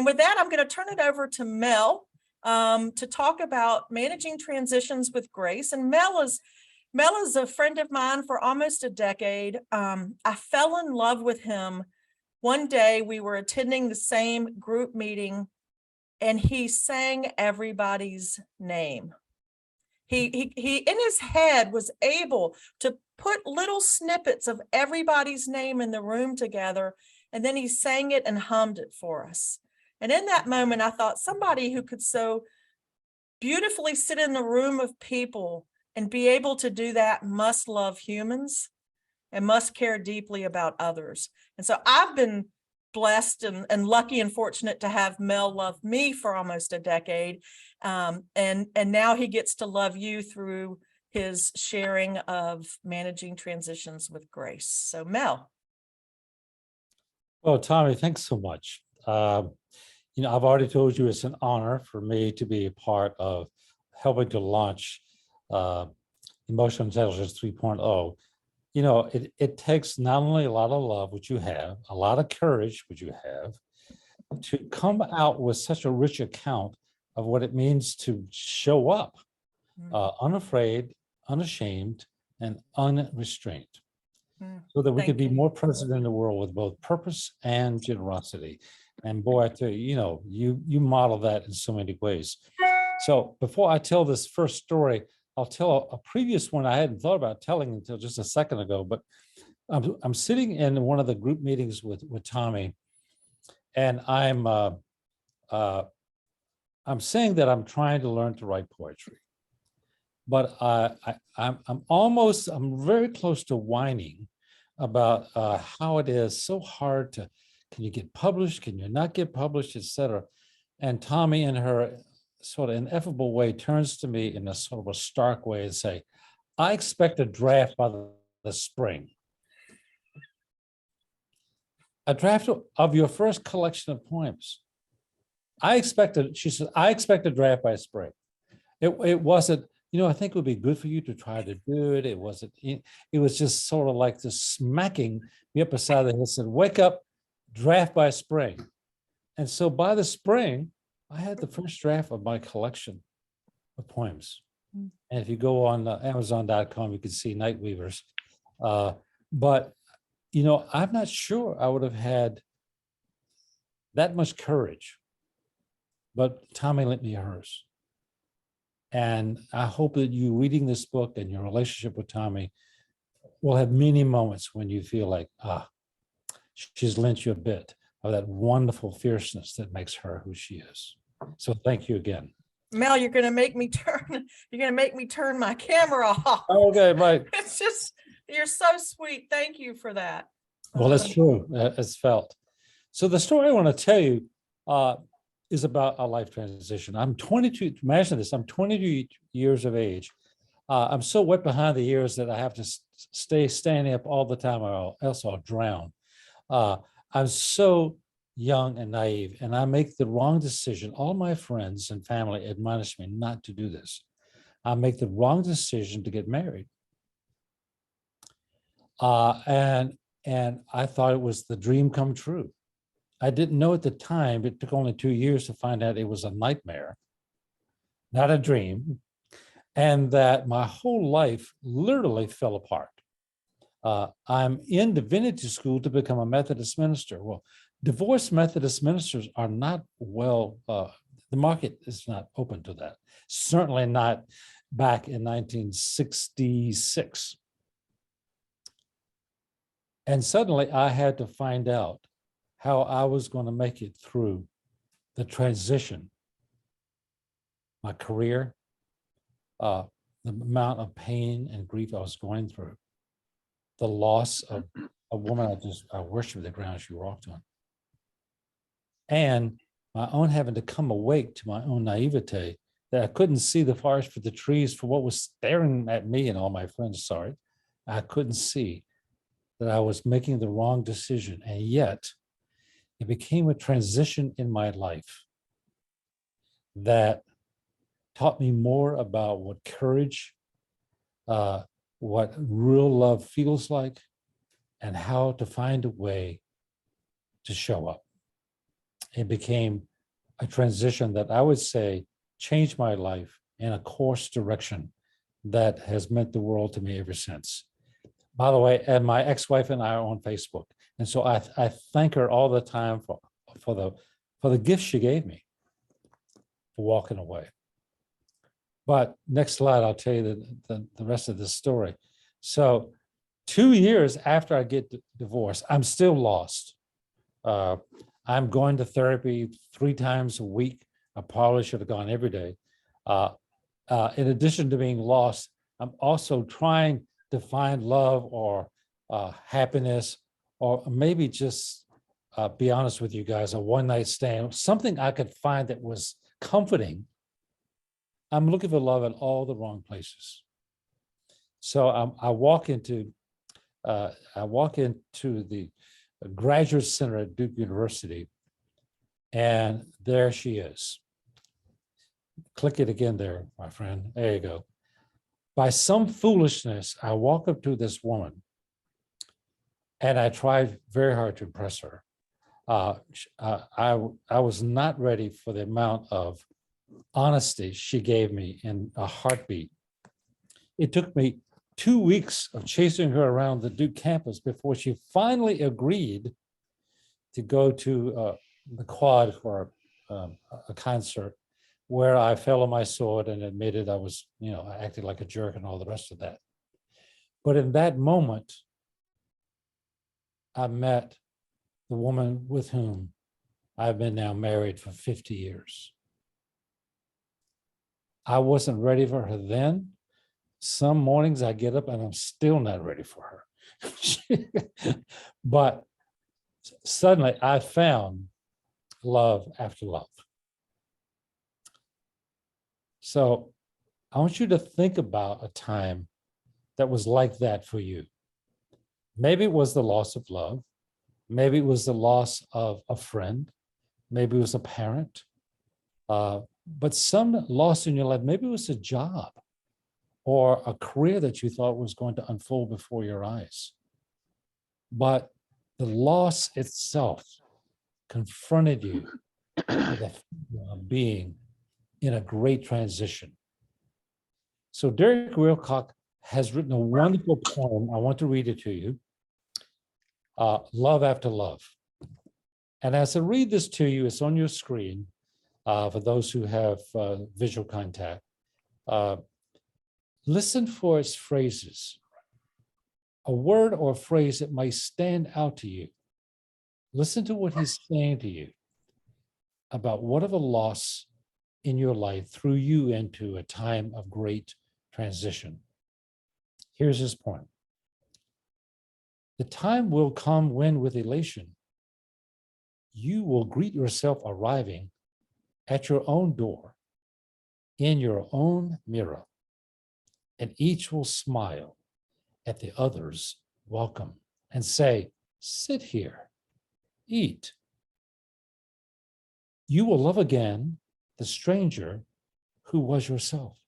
And with that, I'm going to turn it over to Mel to talk about managing transitions with grace. And Mel is a friend of mine for almost a decade. I fell in love with him. One day we were attending the same group meeting and he sang everybody's name. He in his head was able to put little snippets of everybody's name in the room together, and then he sang it and hummed it for us. And in that moment, I thought, somebody who could so beautifully sit in the room of people and be able to do that must love humans and must care deeply about others. And so I've been blessed and lucky and fortunate to have Mel love me for almost a decade. And now he gets to love you through his sharing of managing transitions with grace. So Mel. Well, Tommy, thanks so much. I've already told you it's an honor for me to be a part of helping to launch Emotional Intelligence 3.0. It takes not only a lot of love, which you have, a lot of courage, which you have, to come out with such a rich account of what it means to show up unafraid, unashamed, and unrestrained, so that we could be more present in the world with both purpose and generosity. And boy, I tell you, you model that in so many ways. So before I tell this first story, I'll tell a previous one I hadn't thought about telling until just a second ago, but I'm sitting in one of the group meetings with Tommy, and I'm saying that I'm trying to learn to write poetry, but I'm very close to whining about how it is so hard to, can you get published? Can you not get published, etc. And Tommy, in her sort of ineffable way, turns to me in a sort of a stark way and say, I expect a draft by the spring. A draft of your first collection of poems. She said, I expect a draft by spring. It wasn't, I think it would be good for you to try to do it. It was just sort of like just smacking me up beside the head and said, wake up, draft by spring. And so by the spring, I had the first draft of my collection of poems. And if you go on Amazon.com, you can see Night Weavers. But, I'm not sure I would have had that much courage, but Tommy lent me hers. And I hope that you reading this book and your relationship with Tommy will have many moments when you feel like, she's lent you a bit of that wonderful fierceness that makes her who she is. So thank you again. Mel, you're going to make me turn my camera off. Okay, right. It's just, you're so sweet. Thank you for that. Well, that's true. It's felt. So the story I want to tell you is about a life transition. I'm 22. Imagine this. I'm 22 years of age. I'm so wet behind the ears that I have to stay standing up all the time, or else I'll drown. I'm so young and naive, and I make the wrong decision. All my friends and family admonish me not to do this. I make the wrong decision to get married. And I thought it was the dream come true. I didn't know at the time, it took only 2 years to find out it was a nightmare, not a dream, and that my whole life literally fell apart. I'm in divinity school to become a Methodist minister. Well, divorced Methodist ministers are not well, the market is not open to that. Certainly not back in 1966. And suddenly I had to find out how I was going to make it through the transition, my career, the amount of pain and grief I was going through, the loss of a woman I worshiped the ground she walked on, and my own having to come awake to my own naivete that I couldn't see the forest for the trees for what was staring at me and all my friends saw it. I couldn't see that I was making the wrong decision, and yet it became a transition in my life that taught me more about what courage, what real love feels like, and how to find a way to show up. It became a transition that I would say changed my life in a course direction that has meant the world to me ever since. By the way, and my ex-wife and I are on Facebook. And so I thank her all the time for the gift she gave me for walking away. But next slide, I'll tell you the rest of the story. So 2 years after I get divorced, I'm still lost. I'm going to therapy 3 times a week. I probably should have gone every day. In addition to being lost, I'm also trying to find love or happiness, or maybe just be honest with you guys, a one-night stand, something I could find that was comforting. I'm looking for love in all the wrong places. So I walk into the graduate center at Duke University, and there she is. Click it again there, my friend. There you go. By some foolishness, I walk up to this woman, and I tried very hard to impress her. I was not ready for the amount of honesty she gave me in a heartbeat. It took me 2 weeks of chasing her around the Duke campus before she finally agreed to go to the Quad for a concert, where I fell on my sword and admitted I was, I acted like a jerk and all the rest of that. But in that moment, I met the woman with whom I've been now married for 50 years. I wasn't ready for her then. Some mornings I get up and I'm still not ready for her. But suddenly I found love after love. So I want you to think about a time that was like that for you. Maybe it was the loss of love. Maybe it was the loss of a friend. Maybe it was a parent. But some loss in your life, maybe it was a job or a career that you thought was going to unfold before your eyes. But the loss itself confronted you with being in a great transition. So Derek Wilcock has written a wonderful poem. I want to read it to you. Love After Love. And as I read this to you, it's on your screen for those who have visual contact. Listen for its phrases, a word or a phrase that might stand out to you. Listen to what he's saying to you about whatever loss in your life threw you into a time of great transition. Here's his point. The time will come when, with elation, you will greet yourself arriving at your own door, in your own mirror, and each will smile at the other's welcome and say, sit here, eat. You will love again the stranger who was yourself.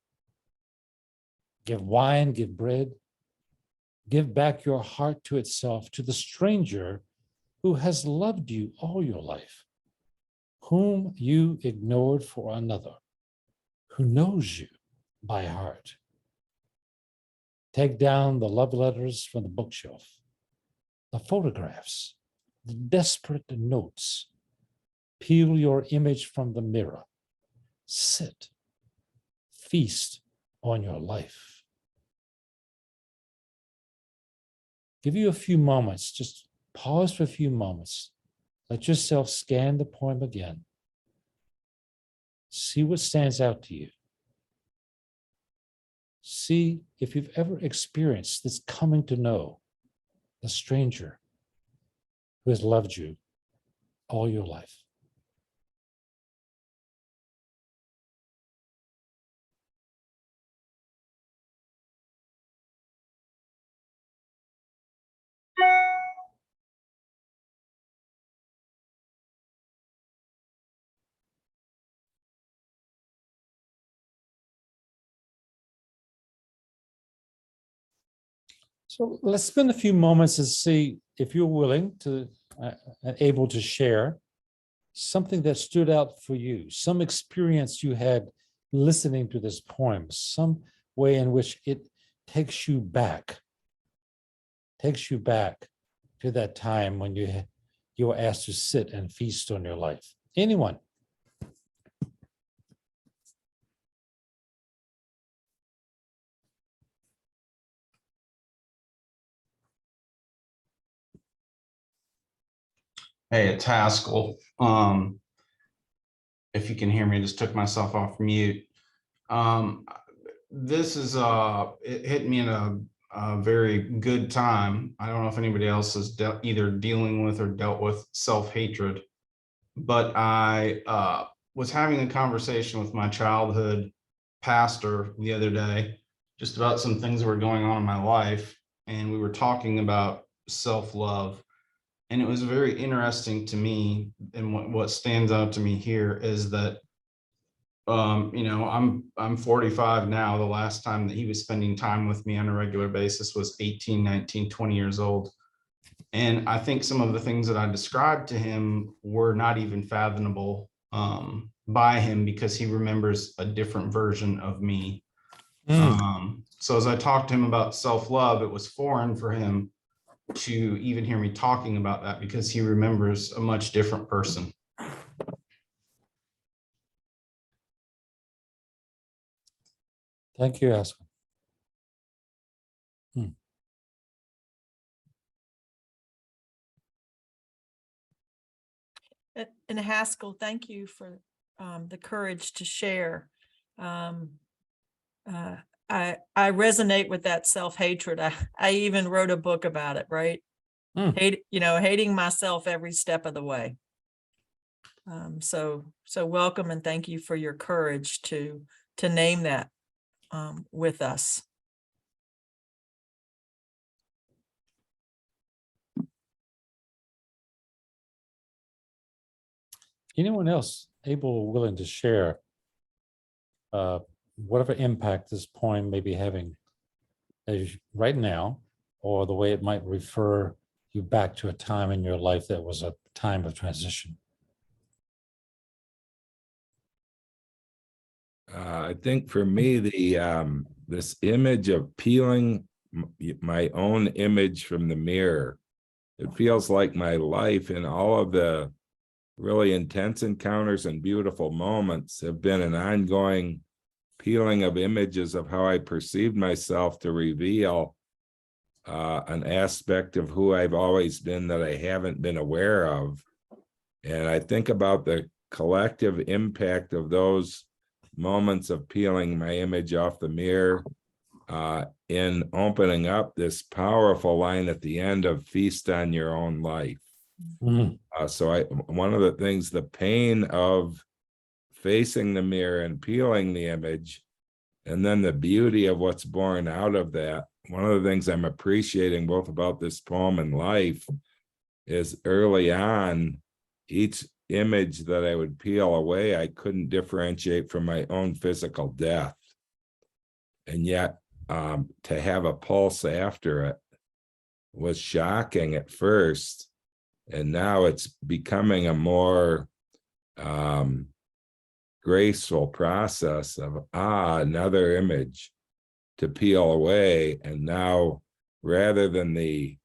Give wine, give bread, give back your heart to itself, to the stranger who has loved you all your life, whom you ignored for another, who knows you by heart. Take down the love letters from the bookshelf, the photographs, the desperate notes. Peel your image from the mirror. Sit, feast on your life. Give you a few moments, just pause for a few moments. Let yourself scan the poem again. See what stands out to you. See if you've ever experienced this coming to know the stranger who has loved you all your life. So let's spend a few moments and see if you're willing to, able to share something that stood out for you, some experience you had listening to this poem, some way in which it takes you back to that time when you were asked to sit and feast on your life. Anyone? Hey, it's Haskell. If you can hear me, I just took myself off mute. This is it hit me in a very good time. I don't know if anybody else is either dealing with or dealt with self-hatred, but I was having a conversation with my childhood pastor the other day, just about some things that were going on in my life, and we were talking about self-love. And it was very interesting to me, and what stands out to me here is that I'm 45 now. The last time that he was spending time with me on a regular basis was 18, 19, 20 years old. And I think some of the things that I described to him were not even fathomable by him, because he remembers a different version of me. So as I talked to him about self-love, it was foreign for him to even hear me talking about that, because he remembers a much different person. Thank you, Haskell. And Haskell, thank you for the courage to share. I resonate with that self-hatred. I even wrote a book about it, right? Hating myself every step of the way. So welcome, and thank you for your courage to name that with us. Anyone else able or willing to share whatever impact this poem may be having right now, or the way it might refer you back to a time in your life that was a time of transition? I think for me, this image of peeling my own image from the mirror, it feels like my life and all of the really intense encounters and beautiful moments have been an ongoing peeling of images of how I perceived myself, to reveal an aspect of who I've always been that I haven't been aware of. And I think about the collective impact of those moments of peeling my image off the mirror in opening up this powerful line at the end of feast on your own life. So one of the things, the pain of facing the mirror and peeling the image, and then the beauty of what's born out of that. One of the things I'm appreciating both about this poem and life is early on, each image that I would peel away, I couldn't differentiate from my own physical death. And yet to have a pulse after it was shocking at first. And now it's becoming a more graceful process of, another image to peel away. And now, rather than the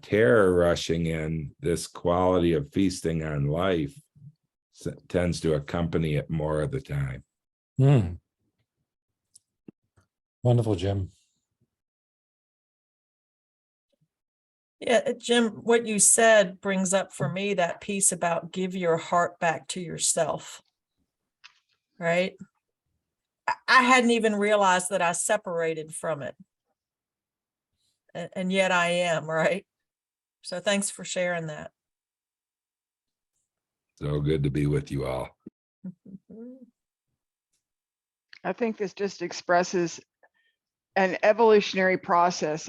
terror rushing in, this quality of feasting on life tends to accompany it more of the time. Wonderful, Jim. Yeah, Jim, what you said brings up for me that piece about give your heart back to yourself, right? I hadn't even realized that I separated from it. And yet I am, right? So thanks for sharing that. So good to be with you all. I think this just expresses an evolutionary process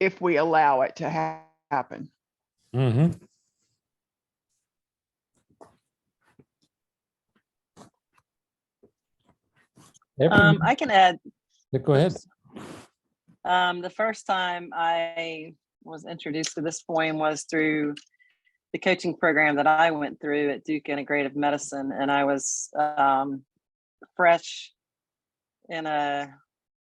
if we allow it to happen. I can add. Go ahead. The first time I was introduced to this poem was through the coaching program that I went through at Duke Integrative Medicine, and I was fresh in a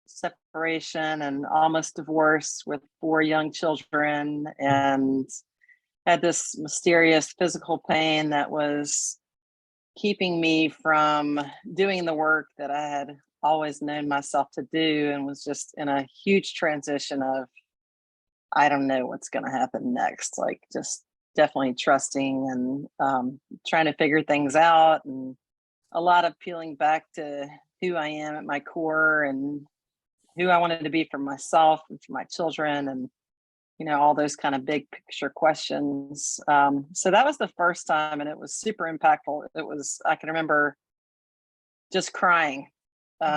separation and almost divorced with 4 young children, and had this mysterious physical pain that was keeping me from doing the work that I had always known myself to do, and was just in a huge transition of, I don't know what's going to happen next. Like, just definitely trusting and trying to figure things out, and a lot of peeling back to who I am at my core and who I wanted to be for myself and for my children, and all those kind of big picture questions. So that was the first time, and it was super impactful. I can remember just crying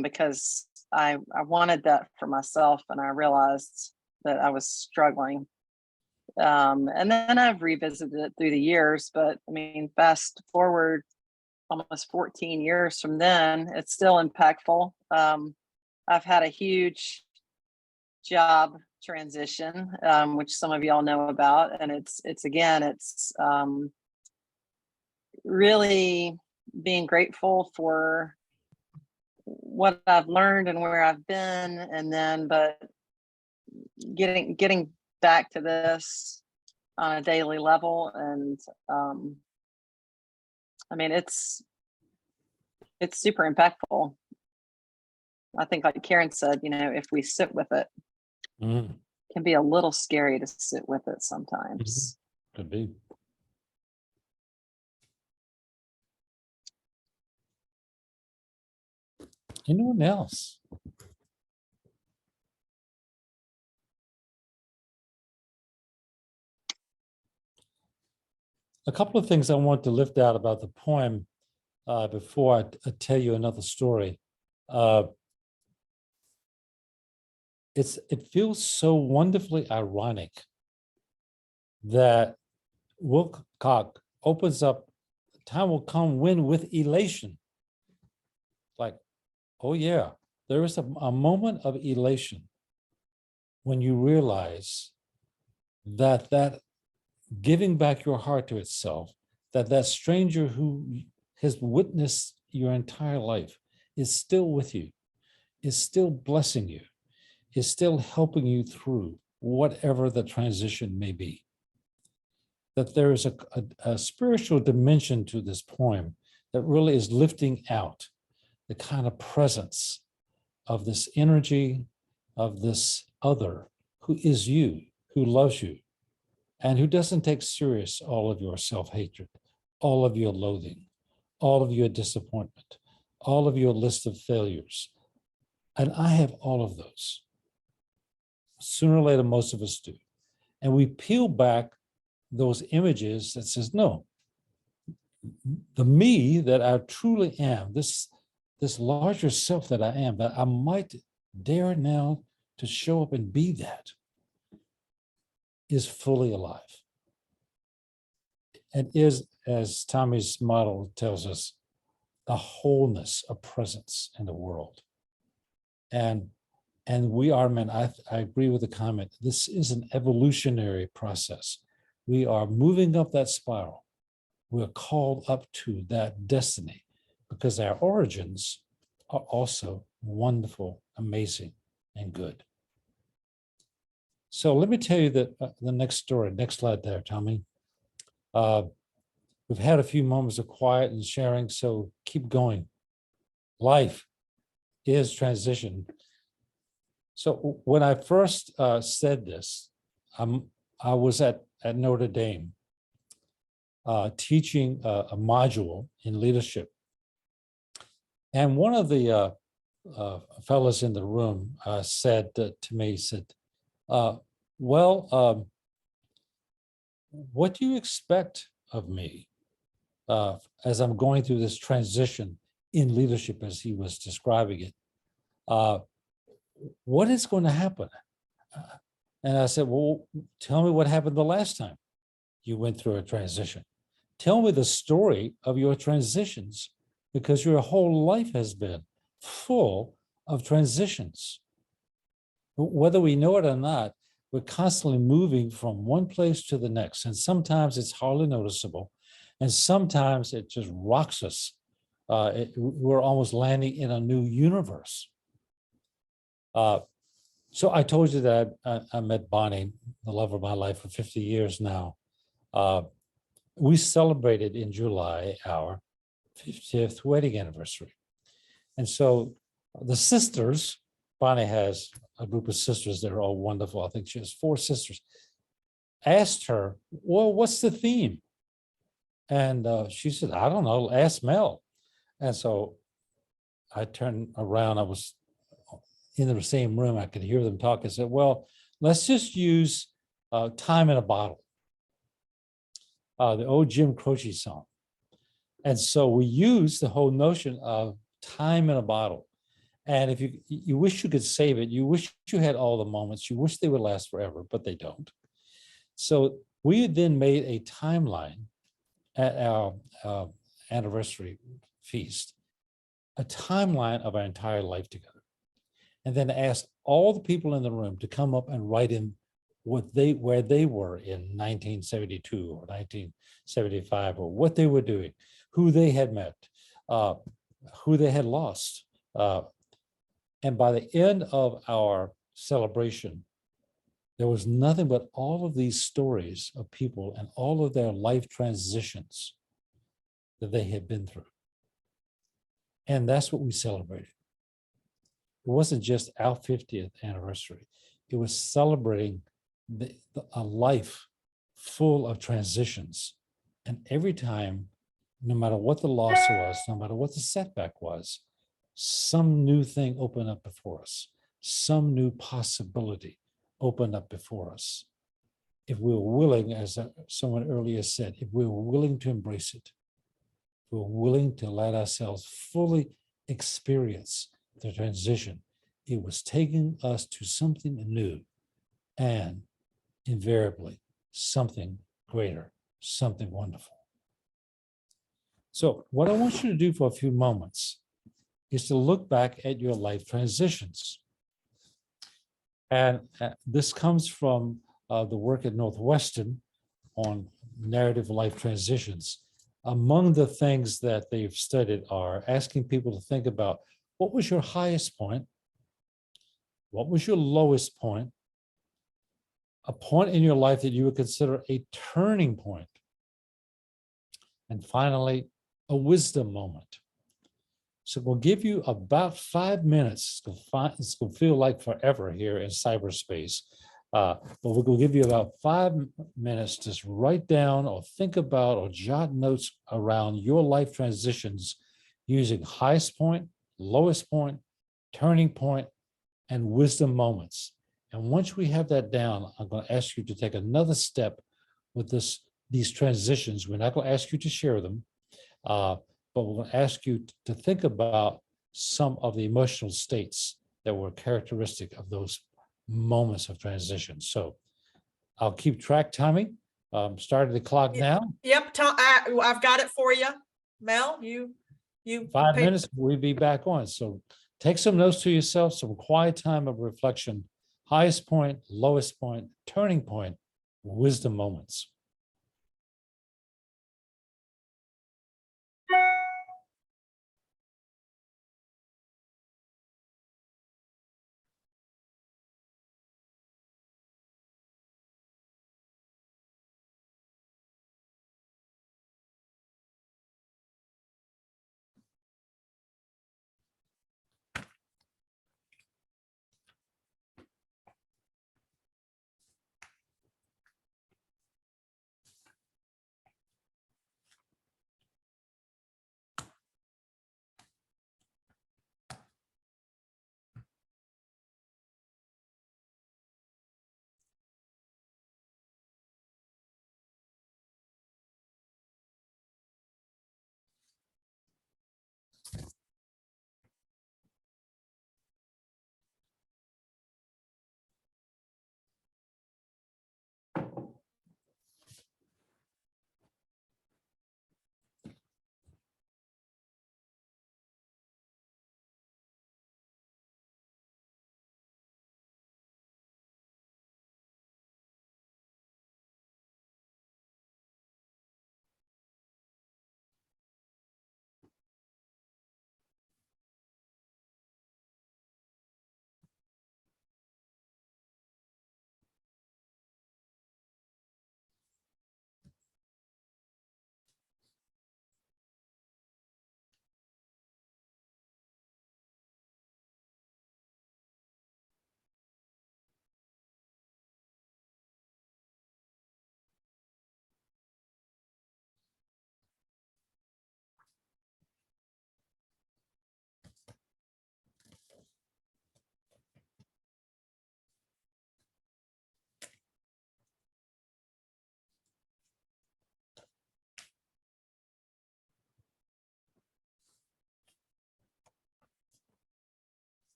because I wanted that for myself, and I realized that I was struggling. And then I've revisited it through the years, but I mean, fast forward almost 14 years from then, it's still impactful. I've had a huge job transition, which some of y'all know about, and it's really being grateful for what I've learned and where I've been, and then but getting back to this on a daily level, and I mean, it's super impactful. I think, like Karen said, if we sit with it, it can be a little scary to sit with it sometimes. Could be. Anyone else? A couple of things I want to lift out about the poem before I tell you another story. It feels so wonderfully ironic that Wilcock opens up, time will come when with elation. Like, oh yeah, there is a moment of elation when you realize that giving back your heart to itself, that stranger who has witnessed your entire life is still with you, is still blessing you, is still helping you through whatever the transition may be. That there is a spiritual dimension to this poem that really is lifting out the kind of presence of this energy, of this other who is you, who loves you, and who doesn't take serious all of your self-hatred, all of your loathing, all of your disappointment, all of your list of failures. And I have all of those. Sooner or later, most of us do. And we peel back those images that says, no, the me that I truly am, this larger self that I am, that I might dare now to show up and be that, is fully alive. And is, as Tommy's model tells us, a wholeness, a presence in the world. And we are meant, I agree with the comment, this is an evolutionary process. We are moving up that spiral. We're called up to that destiny because our origins are also wonderful, amazing, and good. So let me tell you the next story. Next slide there, Tommy. We've had a few moments of quiet and sharing, so keep going. Life is transition. So when I first said this, I was at Notre Dame teaching a module in leadership. And one of the fellows in the room said to me, well, what do you expect of me as I'm going through this transition in leadership, as he was describing it? What is going to happen? And I said, well, tell me what happened the last time you went through a transition. Tell me the story of your transitions, because your whole life has been full of transitions. Whether we know it or not, we're constantly moving from one place to the next. And sometimes it's hardly noticeable. And sometimes it just rocks us. We're almost landing in a new universe. So I told you that I met Bonnie, the love of my life, for 50 years now. We celebrated in July our 50th wedding anniversary. And so the sisters, Bonnie has a group of sisters that are all wonderful. I think she has 4 sisters. Asked her, well, what's the theme? And she said, I don't know, ask Mel. And so I turned around, I was in the same room, I could hear them talk. I said, well, let's just use Time in a Bottle, the old Jim Croce song. And so we used the whole notion of time in a bottle. And if you wish you could save it, you wish you had all the moments, you wish they would last forever, but they don't. So we then made a timeline at our anniversary feast, a timeline of our entire life together. And then asked all the people in the room to come up and write in where they were in 1972 or 1975, or what they were doing, who they had met, who they had lost. And by the end of our celebration, there was nothing but all of these stories of people and all of their life transitions that they had been through. And that's what we celebrated. It wasn't just our 50th anniversary. It was celebrating a life full of transitions. And every time, no matter what the loss was, no matter what the setback was, some new thing opened up before us. Some new possibility opened up before us. If we were willing, as someone earlier said, if we were willing to embrace it, if we were willing to let ourselves fully experience the transition, it was taking us to something new and invariably something greater, something wonderful. So what I want you to do for a few moments is to look back at your life transitions. And this comes from the work at Northwestern on narrative life transitions. Among the things that they've studied are asking people to think about, what was your highest point? What was your lowest point? A point in your life that you would consider a turning point. And finally, a wisdom moment. So we'll give you about 5 minutes. It's going to feel like forever here in cyberspace. But we're going to give you about 5 minutes to write down or think about or jot notes around your life transitions using highest point, lowest point, turning point, and wisdom moments. And once we have that down, I'm going to ask you to take another step with these transitions. We're not going to ask you to share them, but we're going to ask you to think about some of the emotional states that were characteristic of those moments of transition. So I'll keep track, Tommy. Starting the clock now. Yep, I've got it for you. Mel, you 5 minutes, we'll be back on. So take some notes to yourself, some quiet time of reflection, highest point, lowest point, turning point, wisdom moments.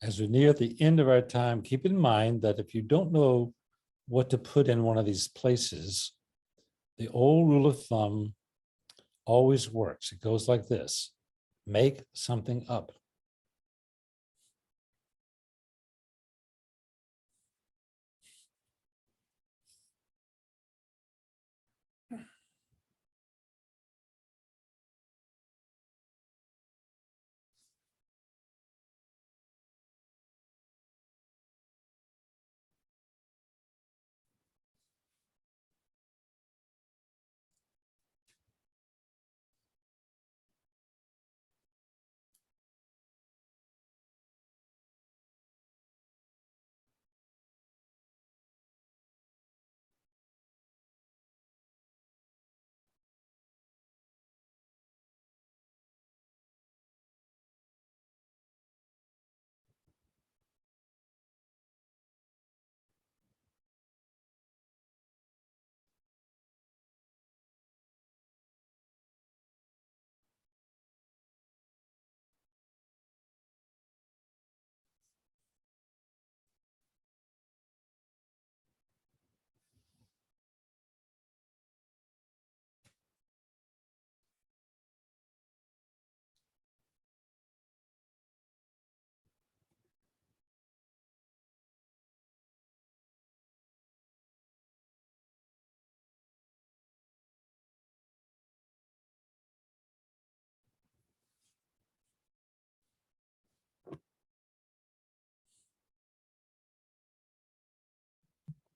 As we near the end of our time, keep in mind that if you don't know what to put in one of these places, the old rule of thumb always works. It goes like this: make something up.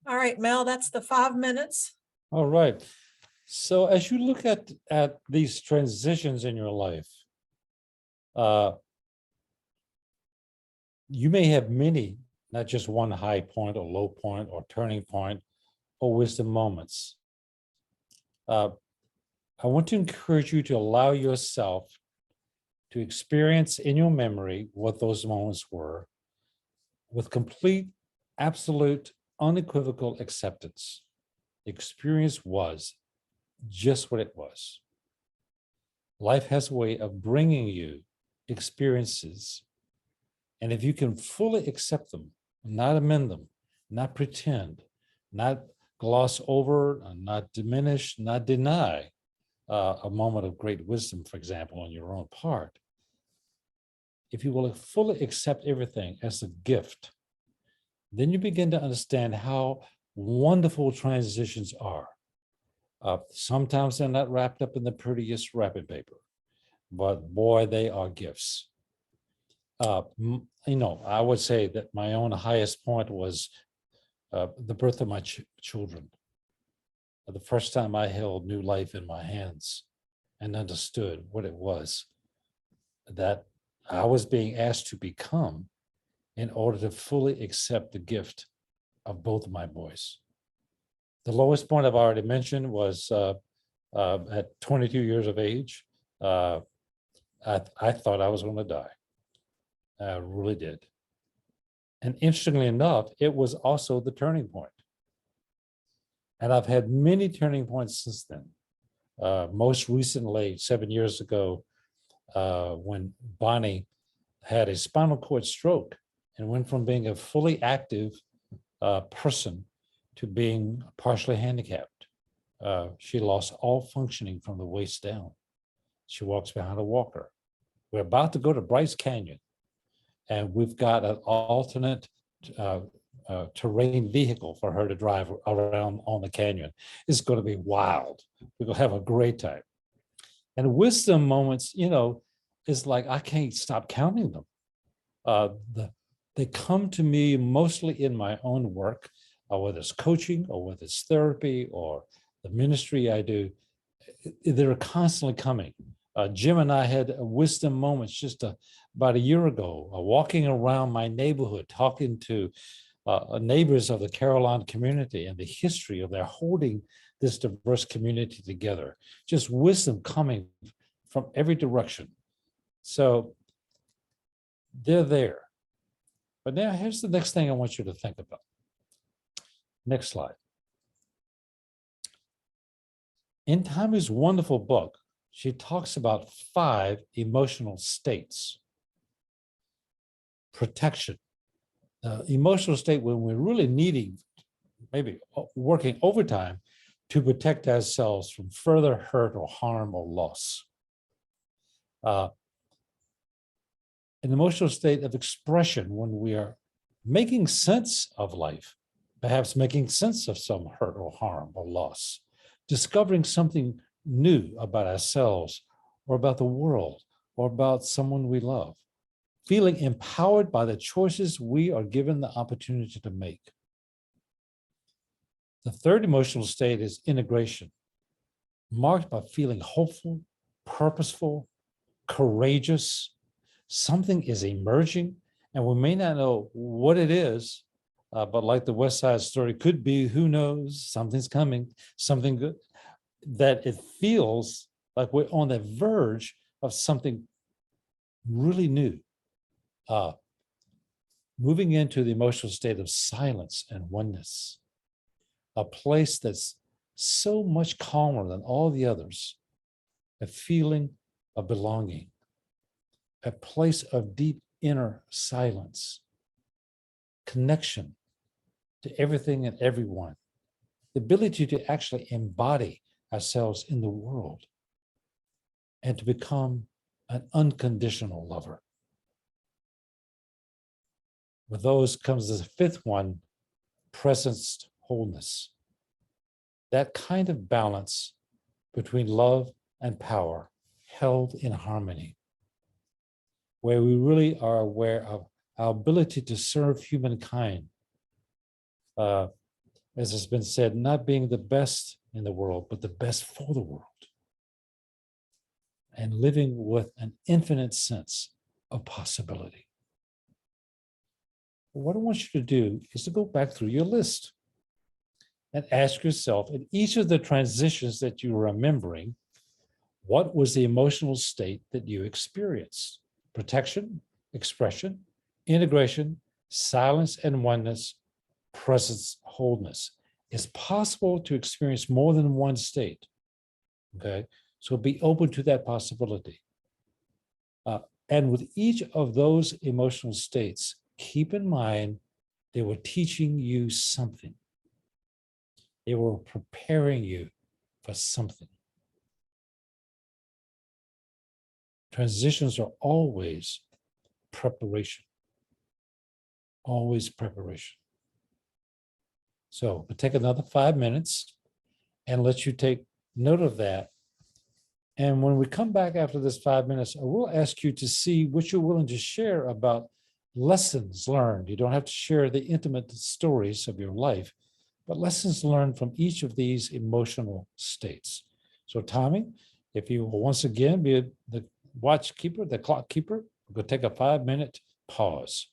All right, Mel, that's the 5 minutes. All right. So as you look at these transitions in your life, you may have many, not just one high point or low point or turning point or wisdom moments. I want to encourage you to allow yourself to experience in your memory what those moments were with complete, absolute, unequivocal acceptance. The experience was just what it was. Life has a way of bringing you experiences, and if you can fully accept them, not amend them, not pretend, not gloss over, not diminish, not deny a moment of great wisdom, for example, on your own part. If you will fully accept everything as a gift, then you begin to understand how wonderful transitions are. Sometimes they're not wrapped up in the prettiest wrapping paper, but boy, they are gifts. I would say that my own highest point was the birth of my children. The first time I held new life in my hands and understood what it was that I was being asked to become in order to fully accept the gift of both of my boys. The lowest point I've already mentioned was at 22 years of age. I thought I was going to die. I really did. And interestingly enough, it was also the turning point. And I've had many turning points since then. Most recently, 7 years ago, when Bonnie had a spinal cord stroke and went from being a fully active person to being partially handicapped. She lost all functioning from the waist down. She walks behind a walker. We're about to go to Bryce Canyon, and we've got an alternate terrain vehicle for her to drive around on the canyon. It's going to be wild. We're going to have a great time. And wisdom moments, is like I can't stop counting them. They come to me mostly in my own work, whether it's coaching or whether it's therapy or the ministry I do. They're constantly coming. Jim and I had wisdom moments just about a year ago, walking around my neighborhood, talking to neighbors of the Caroline community and the history of their holding this diverse community together. Just wisdom coming from every direction. So they're there. But now here's the next thing I want you to think about. Next slide. In Tammy's wonderful book, she talks about 5 emotional states. protection. Emotional state when we're really needing, maybe working overtime to protect ourselves from further hurt or harm or loss. An emotional state of expression when we are making sense of life, perhaps making sense of some hurt or harm or loss, discovering something new about ourselves or about the world or about someone we love, feeling empowered by the choices we are given the opportunity to make. The third emotional state is integration, marked by feeling hopeful, purposeful, courageous. Something is emerging, and we may not know what it is, but like the West Side Story, could be, who knows, something's coming, something good, that it feels like we're on the verge of something really new. Moving into the emotional state of silence and oneness, a place that's so much calmer than all the others, a feeling of belonging, a place of deep inner silence, connection to everything and everyone, the ability to actually embody ourselves in the world and to become an unconditional lover. With those comes the fifth one, presence wholeness. That kind of balance between love and power held in harmony, where we really are aware of our ability to serve humankind. As has been said, not being the best in the world, but the best for the world. And living with an infinite sense of possibility. What I want you to do is to go back through your list and ask yourself, in each of the transitions that you're remembering, what was the emotional state that you experienced? Protection, expression, integration, silence and oneness, presence, wholeness. It's possible to experience more than one state, okay? So be open to that possibility. And with each of those emotional states, keep in mind they were teaching you something. They were preparing you for something. Transitions are always preparation. Always preparation. So we'll take another 5 minutes and let you take note of that. And when we come back after this 5 minutes, I will ask you to see what you're willing to share about lessons learned. You don't have to share the intimate stories of your life, but lessons learned from each of these emotional states. So Tommy, if you will once again be the watch keeper, the clock keeper, we're going to take a 5-minute pause.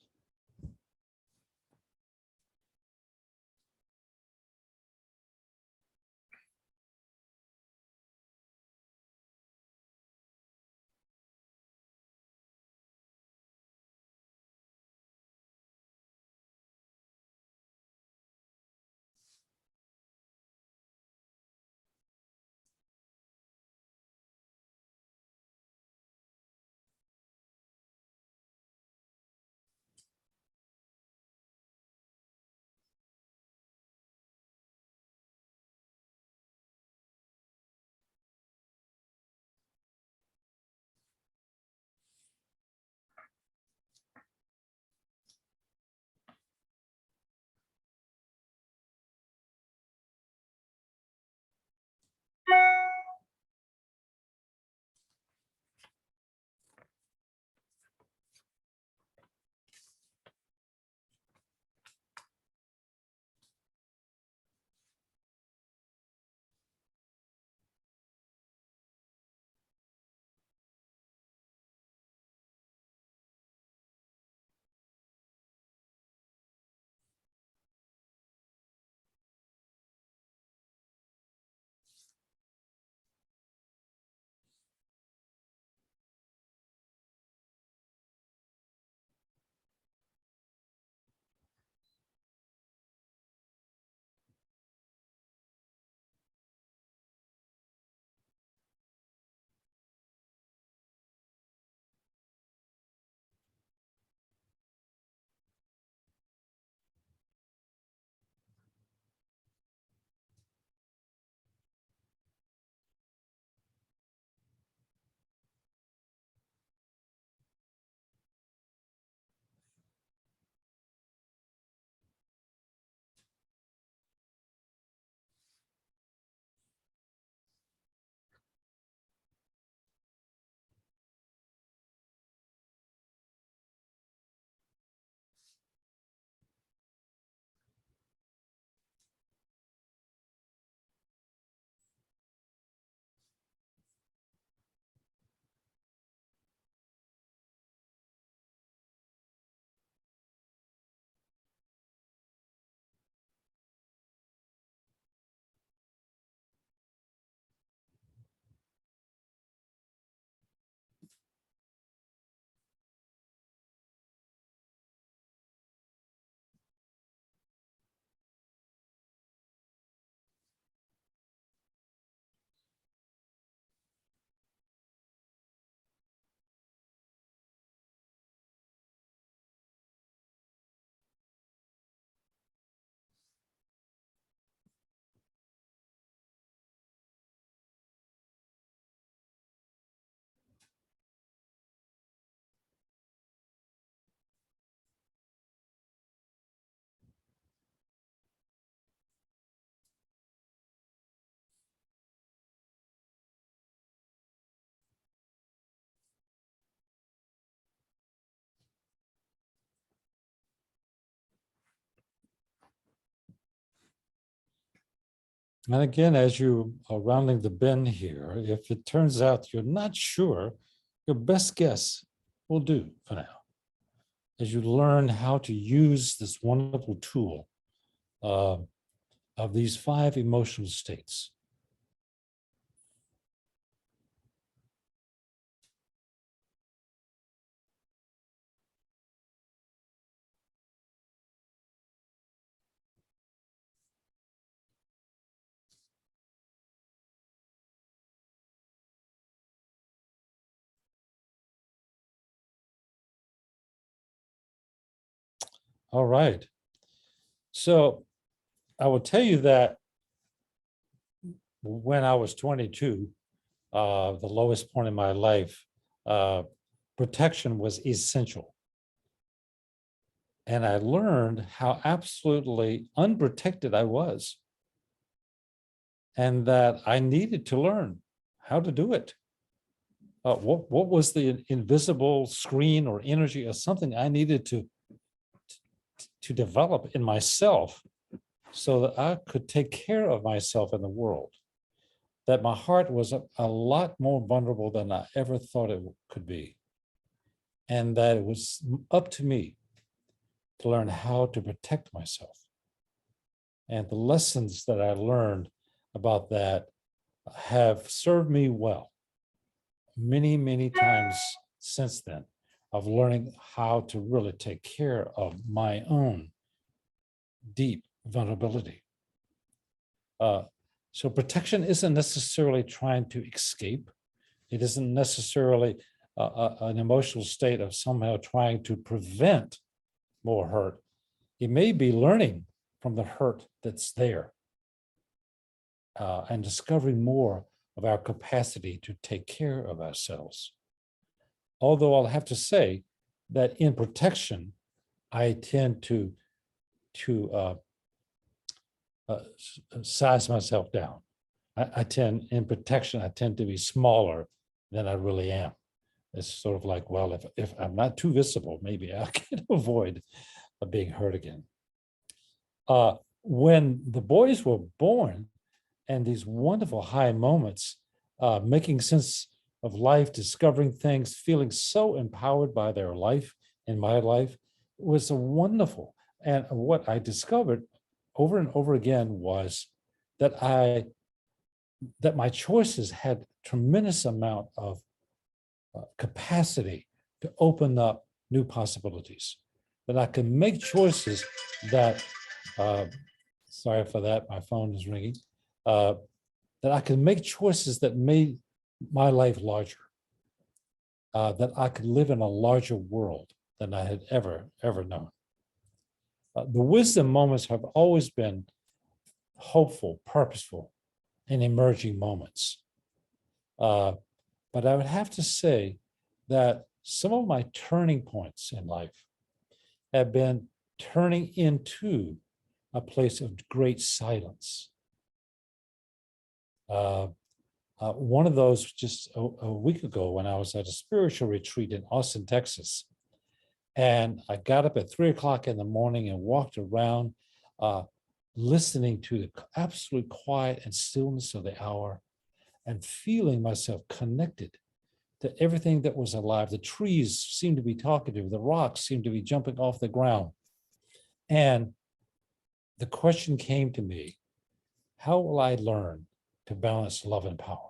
And again, as you are rounding the bend here, if it turns out you're not sure, your best guess will do for now. As you learn how to use this wonderful tool of these 5 emotional states. All right. So I will tell you that when I was 22, the lowest point in my life, protection was essential. And I learned how absolutely unprotected I was, and that I needed to learn how to do it. What was the invisible screen or energy or something I needed to develop in myself so that I could take care of myself in the world, that my heart was a lot more vulnerable than I ever thought it could be, and that it was up to me to learn how to protect myself. And the lessons that I learned about that have served me well many, many times since then, of learning how to really take care of my own deep vulnerability. So protection isn't necessarily trying to escape. It isn't necessarily an emotional state of somehow trying to prevent more hurt. It may be learning from the hurt that's there and discovering more of our capacity to take care of ourselves. Although I'll have to say that in protection, I tend to size myself down. I tend, in protection, I tend to be smaller than I really am. It's sort of like, well, if I'm not too visible, maybe I can avoid being hurt again. When the boys were born, and these wonderful high moments, making sense of life, discovering things, feeling so empowered by their life and my life, was a wonderful. And what I discovered over and over again was that my choices had tremendous amount of capacity to open up new possibilities, that I could make choices that, sorry for that, my phone is ringing, that I could make choices that made my life larger, that I could live in a larger world than I had ever known. The wisdom moments have always been hopeful, purposeful, and emerging moments. But I would have to say that some of my turning points in life have been turning into a place of great silence. One of those just a week ago when I was at a spiritual retreat in Austin, Texas. And I got up at 3 o'clock in the morning and walked around listening to the absolute quiet and stillness of the hour and feeling myself connected to everything that was alive. The trees seemed to be talking to me. The rocks seemed to be jumping off the ground. And the question came to me, how will I learn to balance love and power?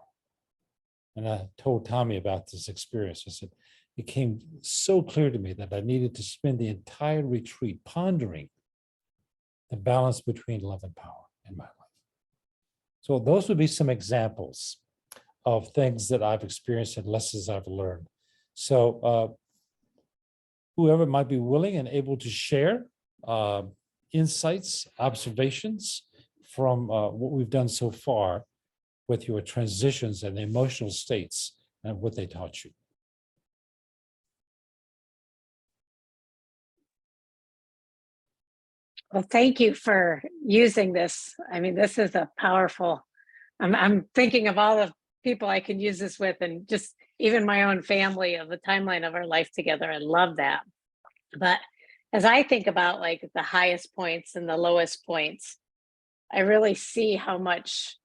And I told Tommy about this experience. I said, it came so clear to me that I needed to spend the entire retreat pondering the balance between love and power in my life. So those would be some examples of things that I've experienced and lessons I've learned. So whoever might be willing and able to share insights, observations from what we've done so far with your transitions and emotional states and what they taught you. Well, thank you for using this. I mean, this is a powerful, I'm thinking of all the people I can use this with, and just even my own family, of the timeline of our life together. I love that. But as I think about like the highest points and the lowest points, I really see how much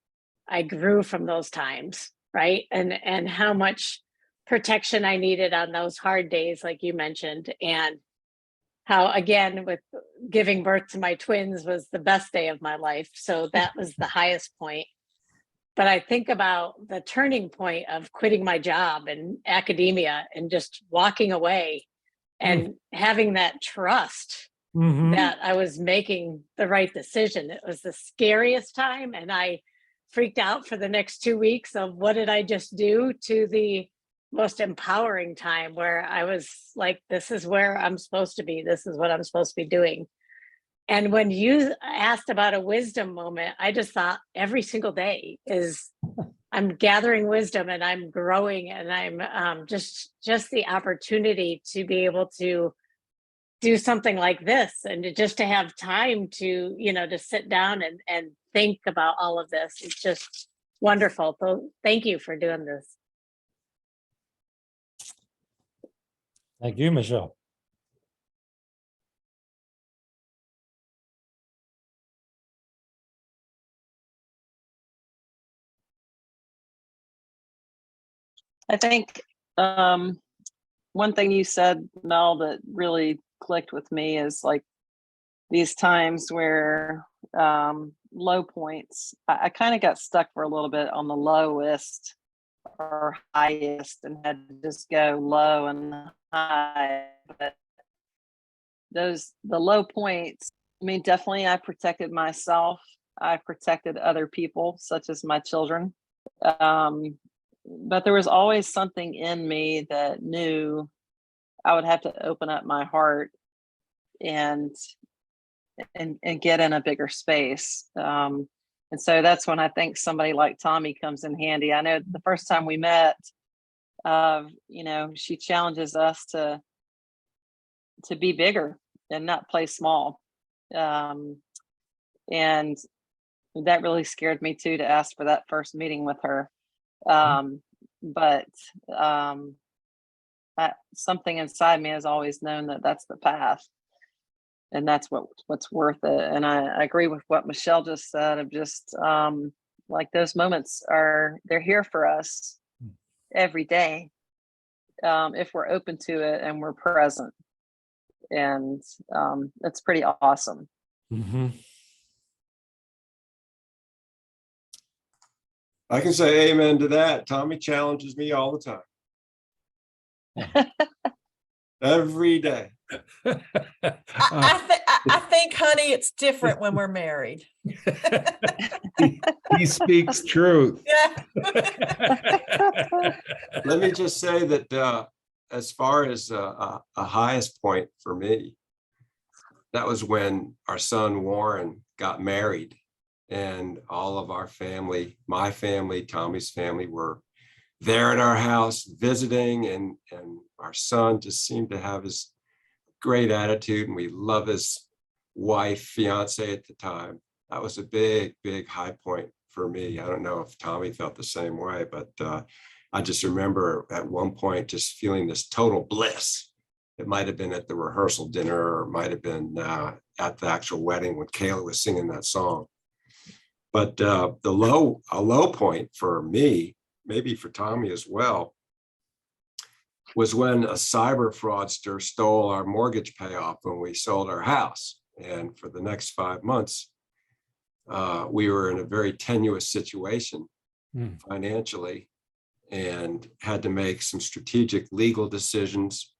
I grew from those times, right? And how much protection I needed on those hard days, like you mentioned, and how, again, with giving birth to my twins was the best day of my life. So that was the highest point. But I think about the turning point of quitting my job in academia and just walking away and having that trust that I was making the right decision. It was the scariest time, and I freaked out for the next 2 weeks of what did I just do, to the most empowering time where I was like, this is where I'm supposed to be. This is what I'm supposed to be doing. And when you asked about a wisdom moment, I just thought every single day is I'm gathering wisdom and I'm growing, and I'm just the opportunity to be able to do something like this, and just to have time to, to sit down and think about all of this. It's just wonderful. So thank you for doing this. Thank you, Michelle. I think one thing you said, Mel, that really clicked with me is like these times where low points. I kind of got stuck for a little bit on the lowest or highest and had to just go low and high. But the low points, I mean, definitely I protected myself. I protected other people, such as my children. But there was always something in me that knew I would have to open up my heart and get in a bigger space. And so that's when I think somebody like Tommy comes in handy. I know the first time we met, she challenges us to be bigger and not play small. And that really scared me too, to ask for that first meeting with her. But something inside me has always known that that's the path, and that's what's worth it. And I agree with what Michelle just said of just like those moments they're here for us every day, if we're open to it and we're present. And it's pretty awesome. I can say amen to that. Tommy challenges me all the time. Every day. I think, honey, it's different when we're married. He speaks truth. Yeah. Let me just say that as far as a highest point for me, that was when our son Warren got married, and all of our family, my family, Tommy's family, were there at our house visiting, and our son just seemed to have his great attitude, and we love his wife, fiance at the time. That was a big high point for me. I don't know if Tommy felt the same way, but I just remember at one point just feeling this total bliss. It might have been at the rehearsal dinner, or it might have been at the actual wedding when Kayla was singing that song. But a low point for me, maybe for Tommy as well, was when a cyber fraudster stole our mortgage payoff when we sold our house. And for the next 5 months, we were in a very tenuous situation financially, and had to make some strategic legal decisions.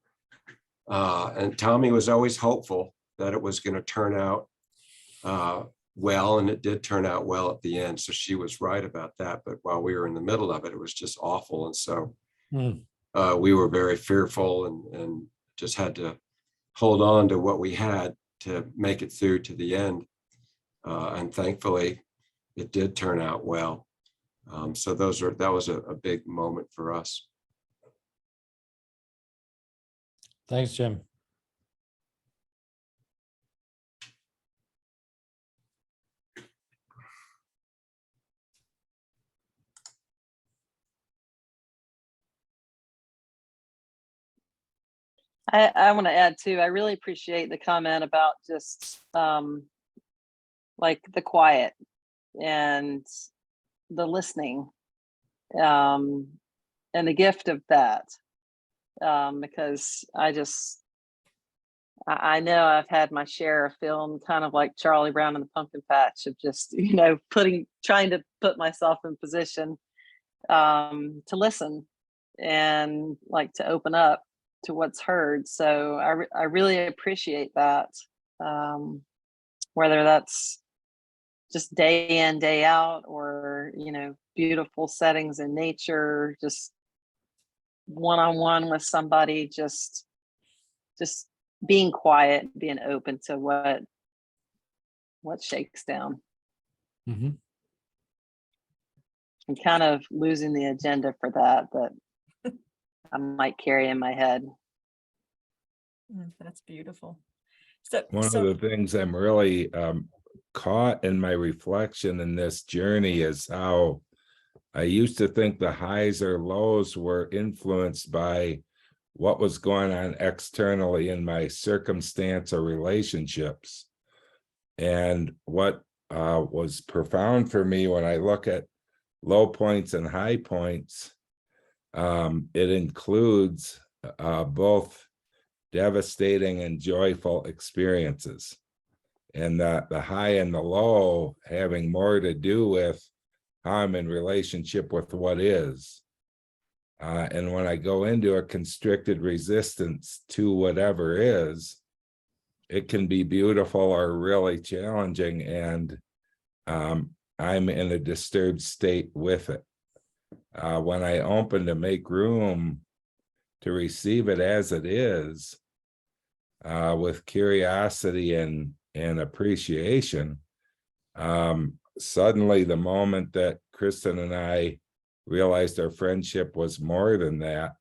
And Tommy was always hopeful that it was going to turn out well, and it did turn out well at the end. So she was right about that. But while we were in the middle of it, it was just awful. And so we were very fearful, and just had to hold on to what we had to make it through to the end. And thankfully, it did turn out well. So that was a big moment for us. Thanks, Jim. I want to add too, I really appreciate the comment about just like the quiet. and the listening, and the gift of that. Because I know I've had my share of feeling kind of like Charlie Brown in the Pumpkin Patch, of just, trying to put myself in position to listen and like to open up to what's heard. So I really appreciate that. Whether that's just day in, day out, or, beautiful settings in nature, just one-on-one with somebody, just being quiet, being open to what shakes down. Mhm. I'm kind of losing the agenda for that I might carry in my head. That's beautiful. So, One of the things I'm really caught in my reflection in this journey is how I used to think the highs or lows were influenced by what was going on externally in my circumstance or relationships. And what was profound for me when I look at low points and high points, it includes both devastating and joyful experiences. And the high and the low having more to do with how I'm in relationship with what is. And when I go into a constricted resistance to whatever is, it can be beautiful or really challenging. And I'm in a disturbed state with it. When I open to make room to receive it as it is, with curiosity and appreciation, suddenly the moment that Kristen and I realized our friendship was more than that,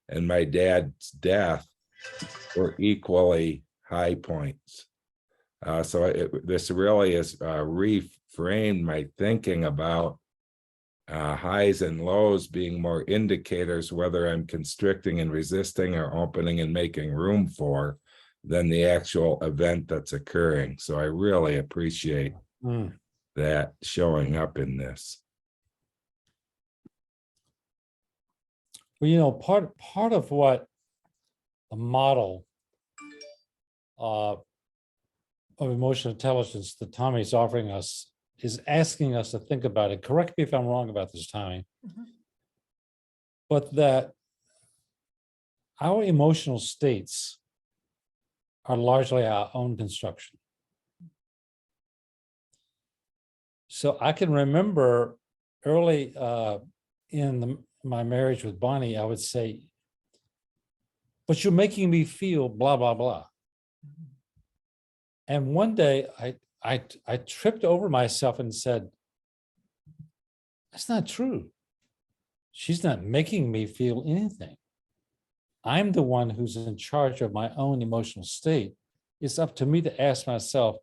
and my dad's death were equally high points. So this really has reframed my thinking about highs and lows being more indicators whether I'm constricting and resisting or opening and making room for, than the actual event that's occurring. So I really appreciate that showing up in this. Well, part of what the model of emotional intelligence that Tommy's offering us is asking us to think about it. Correct me if I'm wrong about this, Tommy. But that our emotional states are largely our own construction. So I can remember early in my marriage with Bonnie, I would say, but you're making me feel blah, blah, blah. And one day I tripped over myself and said, that's not true. She's not making me feel anything. I'm the one who's in charge of my own emotional state. It's up to me to ask myself,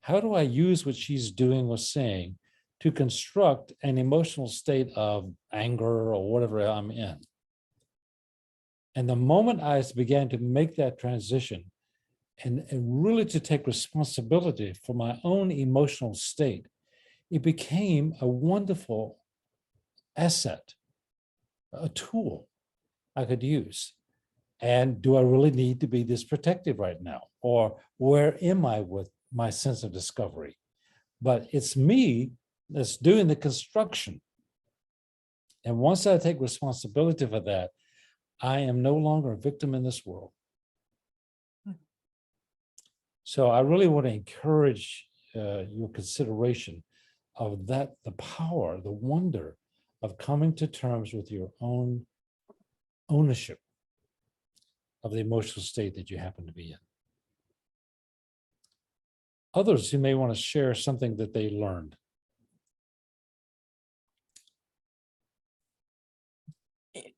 how do I use what she's doing or saying to construct an emotional state of anger or whatever I'm in? And the moment I began to make that transition and really to take responsibility for my own emotional state, it became a wonderful asset, a tool I could use. And do I really need to be this protective right now? Or where am I with my sense of discovery? But it's me that's doing the construction. And once I take responsibility for that, I am no longer a victim in this world. So I really want to encourage your consideration of that, the power, the wonder of coming to terms with your own ownership of the emotional state that you happen to be in. Others who may want to share something that they learned.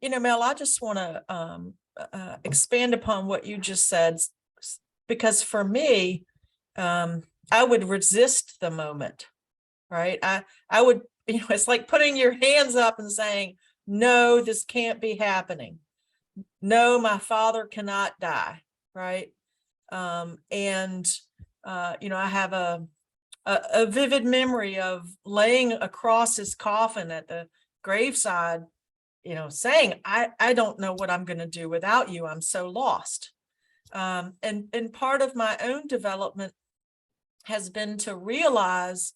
Mel, I just want to expand upon what you just said, because for me, I would resist the moment, right? I would, it's like putting your hands up and saying, no, this can't be happening. No, my father cannot die, right? I have a a vivid memory of laying across his coffin at the graveside, saying, I don't know what I'm going to do without you. I'm so lost. And part of my own development has been to realize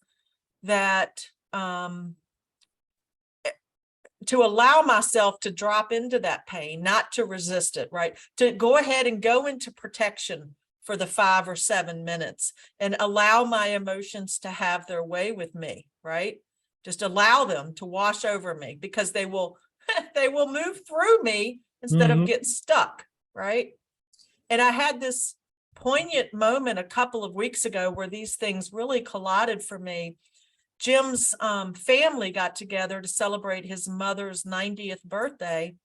that to allow myself to drop into that pain, not to resist it, right? To go ahead and go into protection for the 5 or 7 minutes and allow my emotions to have their way with me, right? Just allow them to wash over me, because they will they will move through me instead of get stuck, right? And I had this poignant moment a couple of weeks ago where these things really collided for me. Jim's family got together to celebrate his mother's 90th birthday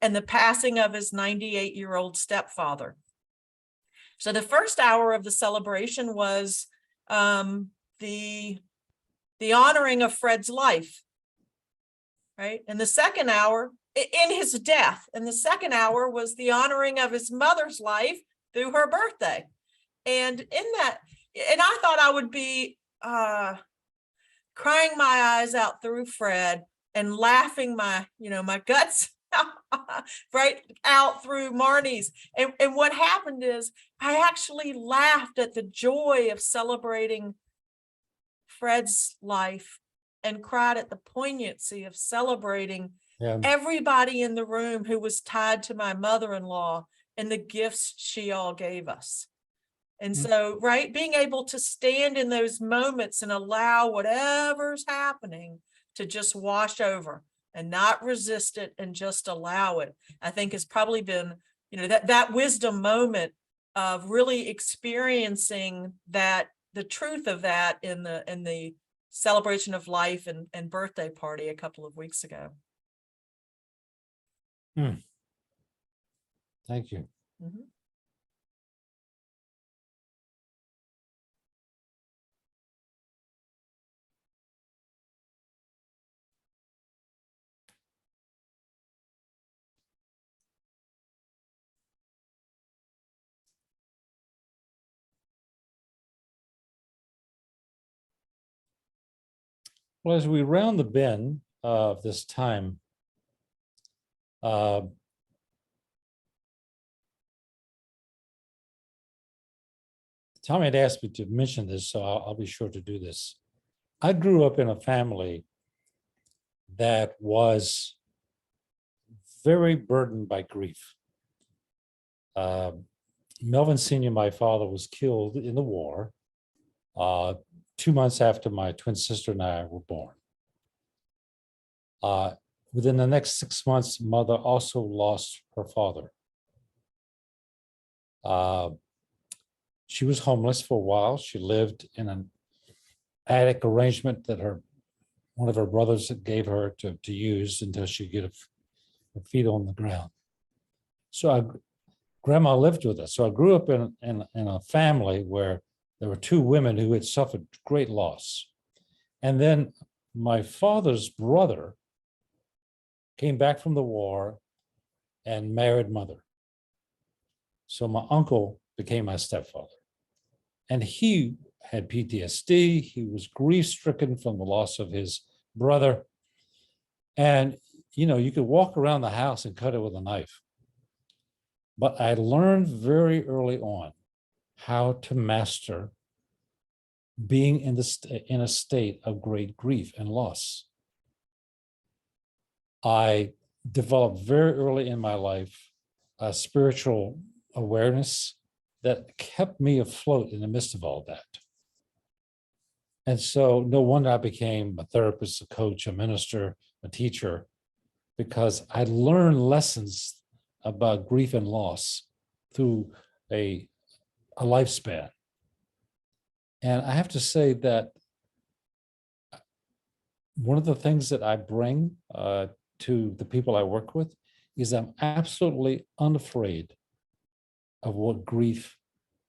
and the passing of his 98-year-old stepfather. So the first hour of the celebration was the honoring of Fred's life, right? And the second hour, in his death, and the second hour was the honoring of his mother's life through her birthday. And in that, and I thought I would be crying my eyes out through Fred and laughing my guts right out through Marnie's. And what happened is I actually laughed at the joy of celebrating Fred's life and cried at the poignancy of celebrating everybody in the room who was tied to my mother-in-law and the gifts she all gave us. And so, right, being able to stand in those moments and allow whatever's happening to just wash over and not resist it and just allow it, I think has probably been, that wisdom moment of really experiencing that, the truth of that in the celebration of life and birthday party a couple of weeks ago. Thank you. Well, as we round the bend of this time, Tommy had asked me to mention this, so I'll be sure to do this. I grew up in a family that was very burdened by grief. Melvin Sr., my father, was killed in the war 2 months after my twin sister and I were born. Within the next 6 months, mother also lost her father. She was homeless for a while. She lived in an attic arrangement that one of her brothers gave her to use until she could get her feet on the ground. So grandma lived with us. So I grew up in a family where there were 2 women who had suffered great loss. And then my father's brother came back from the war and married mother. So my uncle became my stepfather. And he had PTSD. He was grief-stricken from the loss of his brother. And, you could walk around the house and cut it with a knife. But I learned very early on how to master being in a state of great grief and loss. I developed very early in my life a spiritual awareness that kept me afloat in the midst of all that. And so no wonder I became a therapist, a coach, a minister, a teacher, because I learned lessons about grief and loss through a lifespan. And I have to say that one of the things that I bring to the people I work with is I'm absolutely unafraid of what grief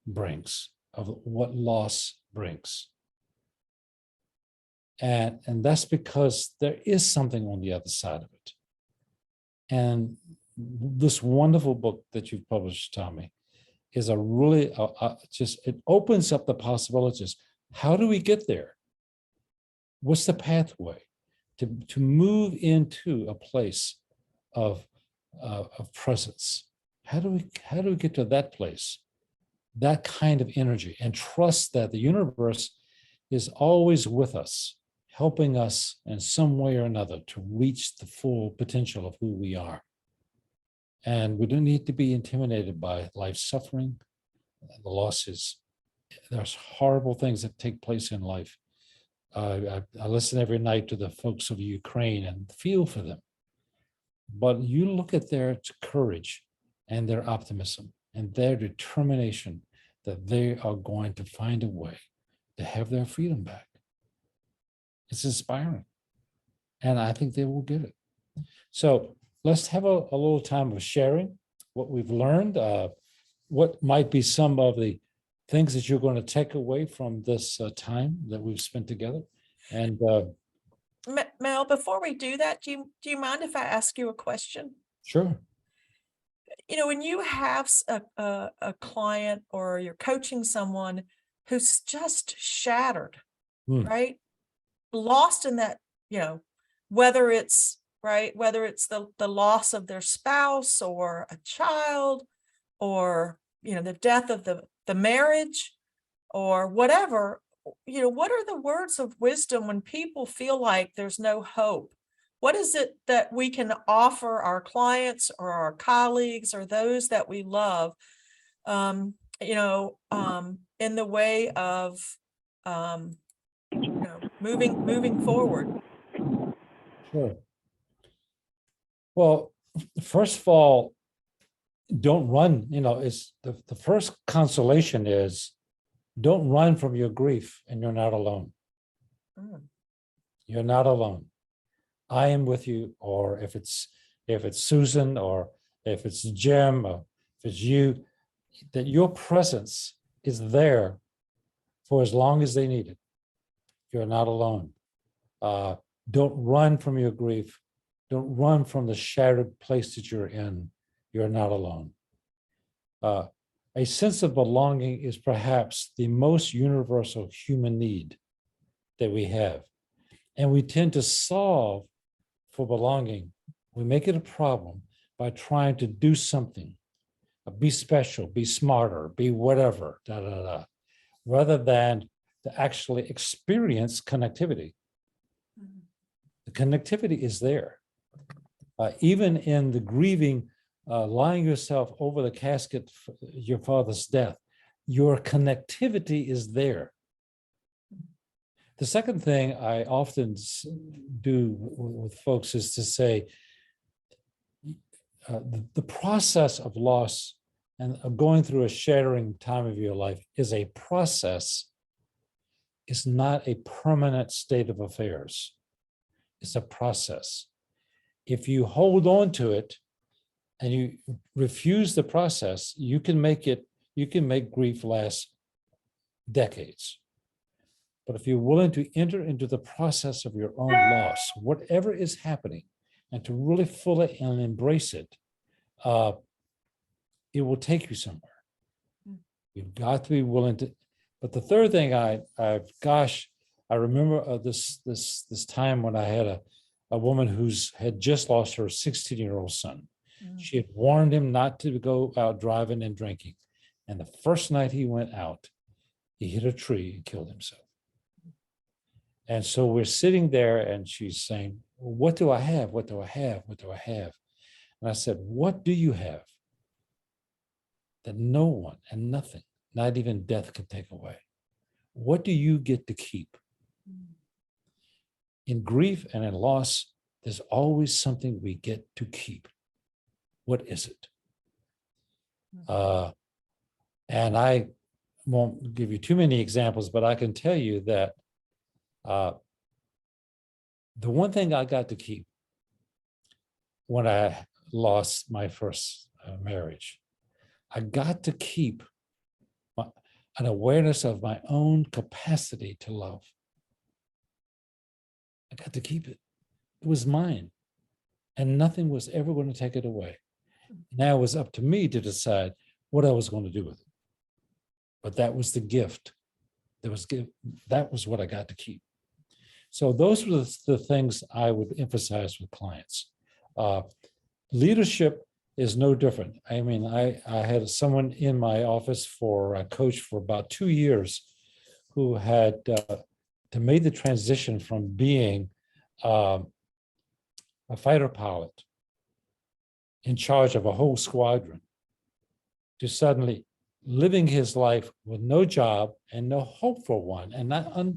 brings, of what loss brings. And that's because there is something on the other side of it. And this wonderful book that you've published, Tommy, is a really, it opens up the possibilities. How do we get there? What's the pathway to move into a place of presence? How do we get to that place, that kind of energy, and trust that the universe is always with us, helping us in some way or another to reach the full potential of who we are. And we don't need to be intimidated by life suffering, the losses. There's horrible things that take place in life. I listen every night to the folks of Ukraine and feel for them. But you look at their courage and their optimism and their determination that they are going to find a way to have their freedom back. It's inspiring. And I think they will get it. So let's have a little time of sharing what we've learned, what might be some of the things that you're going to take away from this time that we've spent together. And Mel, before we do that, do you mind if I ask you a question? sure. You know, when you have a client or you're coaching someone who's just shattered, right? Lost in that, you know, whether it's the loss of their spouse or a child, or, you know, the death of the marriage or whatever, you know, what are the words of wisdom when people feel like there's no hope? What is it that we can offer our clients or our colleagues or those that we love, in the way of, moving forward? Sure. Well, first of all, don't run. You know, it's the first consolation is don't run from your grief, and you're not alone. You're not alone. I am with you. Or if it's Susan, or if it's Jim, or if it's you, that your presence is there for as long as they need it. You're not alone. Don't run from your grief. Don't run from the shattered place that you're in. You're not alone. A sense of belonging is perhaps the most universal human need that we have. And we tend to solve for belonging. We make it a problem by trying to do something, be special, be smarter, be whatever, rather than to actually experience connectivity. The connectivity is there. Even in the grieving, lying yourself over the casket for your father's death, your connectivity is there. The second thing I often do with folks is to say, the process of loss and of going through a shattering time of your life is a process. It's not a permanent state of affairs. It's a process. If you hold on to it and you refuse the process, you can make grief last decades. But if you're willing to enter into the process of your own loss, whatever is happening, and to really fully and embrace it, it will take you somewhere. You've got to be willing to. But the third thing, I remember this time when I had a woman who's had just lost her 16-year-old son. She had warned him not to go out driving and drinking. And the first night he went out, he hit a tree and killed himself. And so we're sitting there and she's saying, what do I have? What do I have? What do I have? And I said, what do you have that no one and nothing, not even death, can take away? What do you get to keep? In grief and in loss, there's always something we get to keep. What is it? And I won't give you too many examples, but I can tell you that the one thing I got to keep when I lost my first marriage, I got to keep an awareness of my own capacity to love. I got to keep it. It was mine, and nothing was ever going to take it away. Now it was up to me to decide what I was going to do with it. But that was the gift that was what I got to keep. So those were the things I would emphasize with clients. Leadership is no different. I mean, I had someone in my office for a coach for about 2 years who had made the transition from being a fighter pilot in charge of a whole squadron to suddenly living his life with no job and no hope for one, and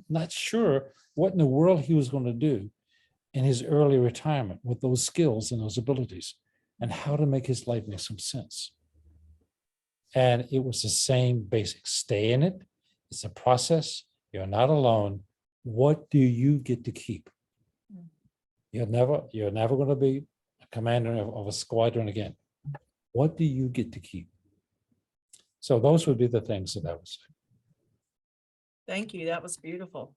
not sure what in the world he was going to do in his early retirement with those skills and those abilities, and how to make his life make some sense. And it was the same basic: stay in it. It's a process. You're not alone. What do you get to keep? You're never going to be a commander of a squadron again. What do you get to keep? So those would be the things that I would say. Thank you. That was beautiful.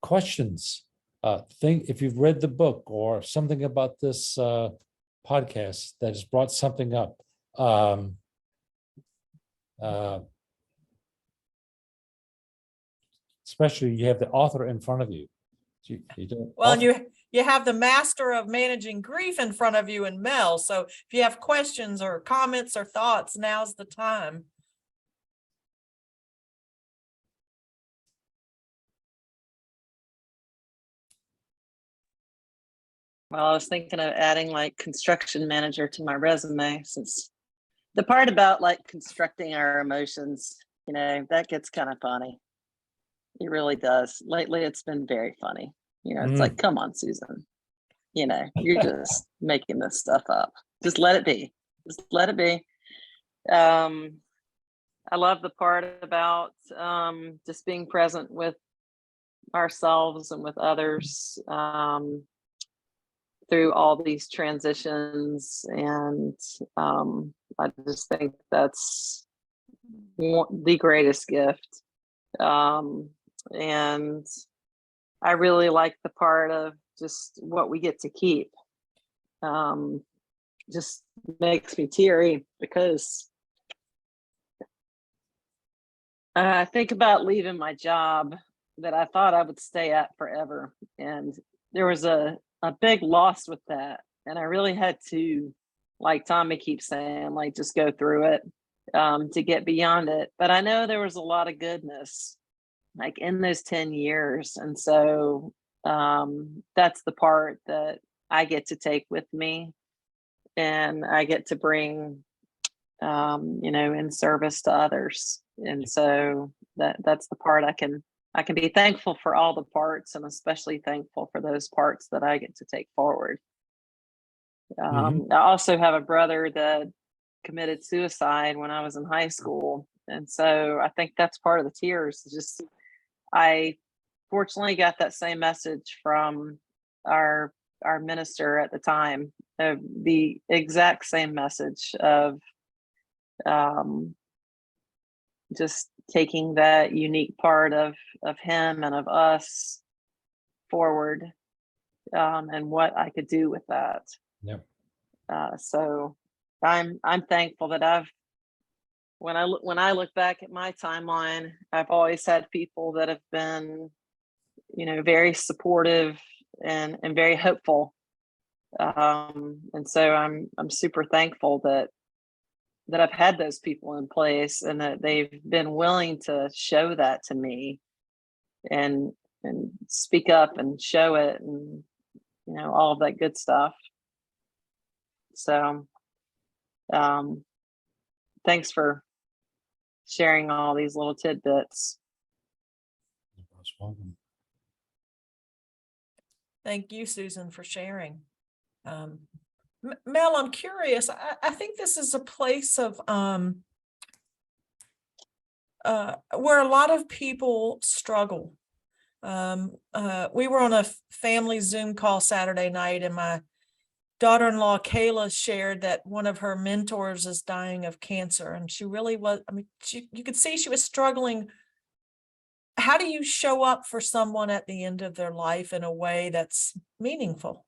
Questions? Think if you've read the book or something about this podcast that has brought something up. Especially you have the author in front of you. You don't Well, and often- you have the master of managing grief in front of you and Mel. So if you have questions or comments or thoughts, now's the time. Well, I was thinking of adding like construction manager to my resume, since the part about like constructing our emotions, that gets kind of funny. It really does. Lately, it's been very funny. It's like, come on, Susan. You're just making this stuff up. Just let it be. Just let it be. I love the part about just being present with ourselves and with others through all these transitions. And I just think that's the greatest gift. And I really like the part of just what we get to keep. Just makes me teary because I think about leaving my job that I thought I would stay at forever. And there was a big loss with that. And I really had to, like Tommy keeps saying, like, just go through it to get beyond it. But I know there was a lot of goodness like in those 10 years. And so that's the part that I get to take with me, and I get to bring, in service to others. And so that's the part I can be thankful for all the parts, and especially thankful for those parts that I get to take forward. I also have a brother that committed suicide when I was in high school. And so I think that's part of the tears. Just, I fortunately got that same message from our minister at the time, the exact same message of just taking that unique part of him and of us forward, and what I could do with that. Yep. So I'm thankful that when I look back at my timeline, I've always had people that have been, very supportive and very hopeful. And so I'm super thankful that I've had those people in place, and that they've been willing to show that to me and speak up and show it, and all of that good stuff. So thanks for sharing all these little tidbits. Thank you, Susan, for sharing. Mel, I'm curious. I think this is a place of where a lot of people struggle. We were on a family Zoom call Saturday night, and my daughter-in-law Kayla shared that one of her mentors is dying of cancer, and she really was. I mean, you could see she was struggling how do you show up for someone at the end of their life in a way that's meaningful?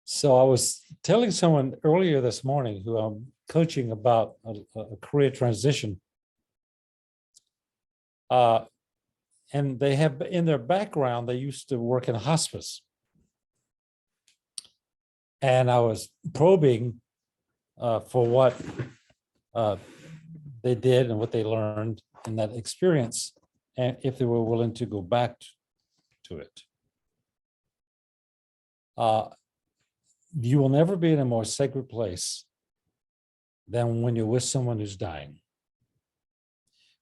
So I was telling someone earlier this morning who I'm coaching about a career transition. And they have in their background, they used to work in hospice. And I was probing for what they did and what they learned in that experience, and if they were willing to go back to it. You will never be in a more sacred place than when you're with someone who's dying,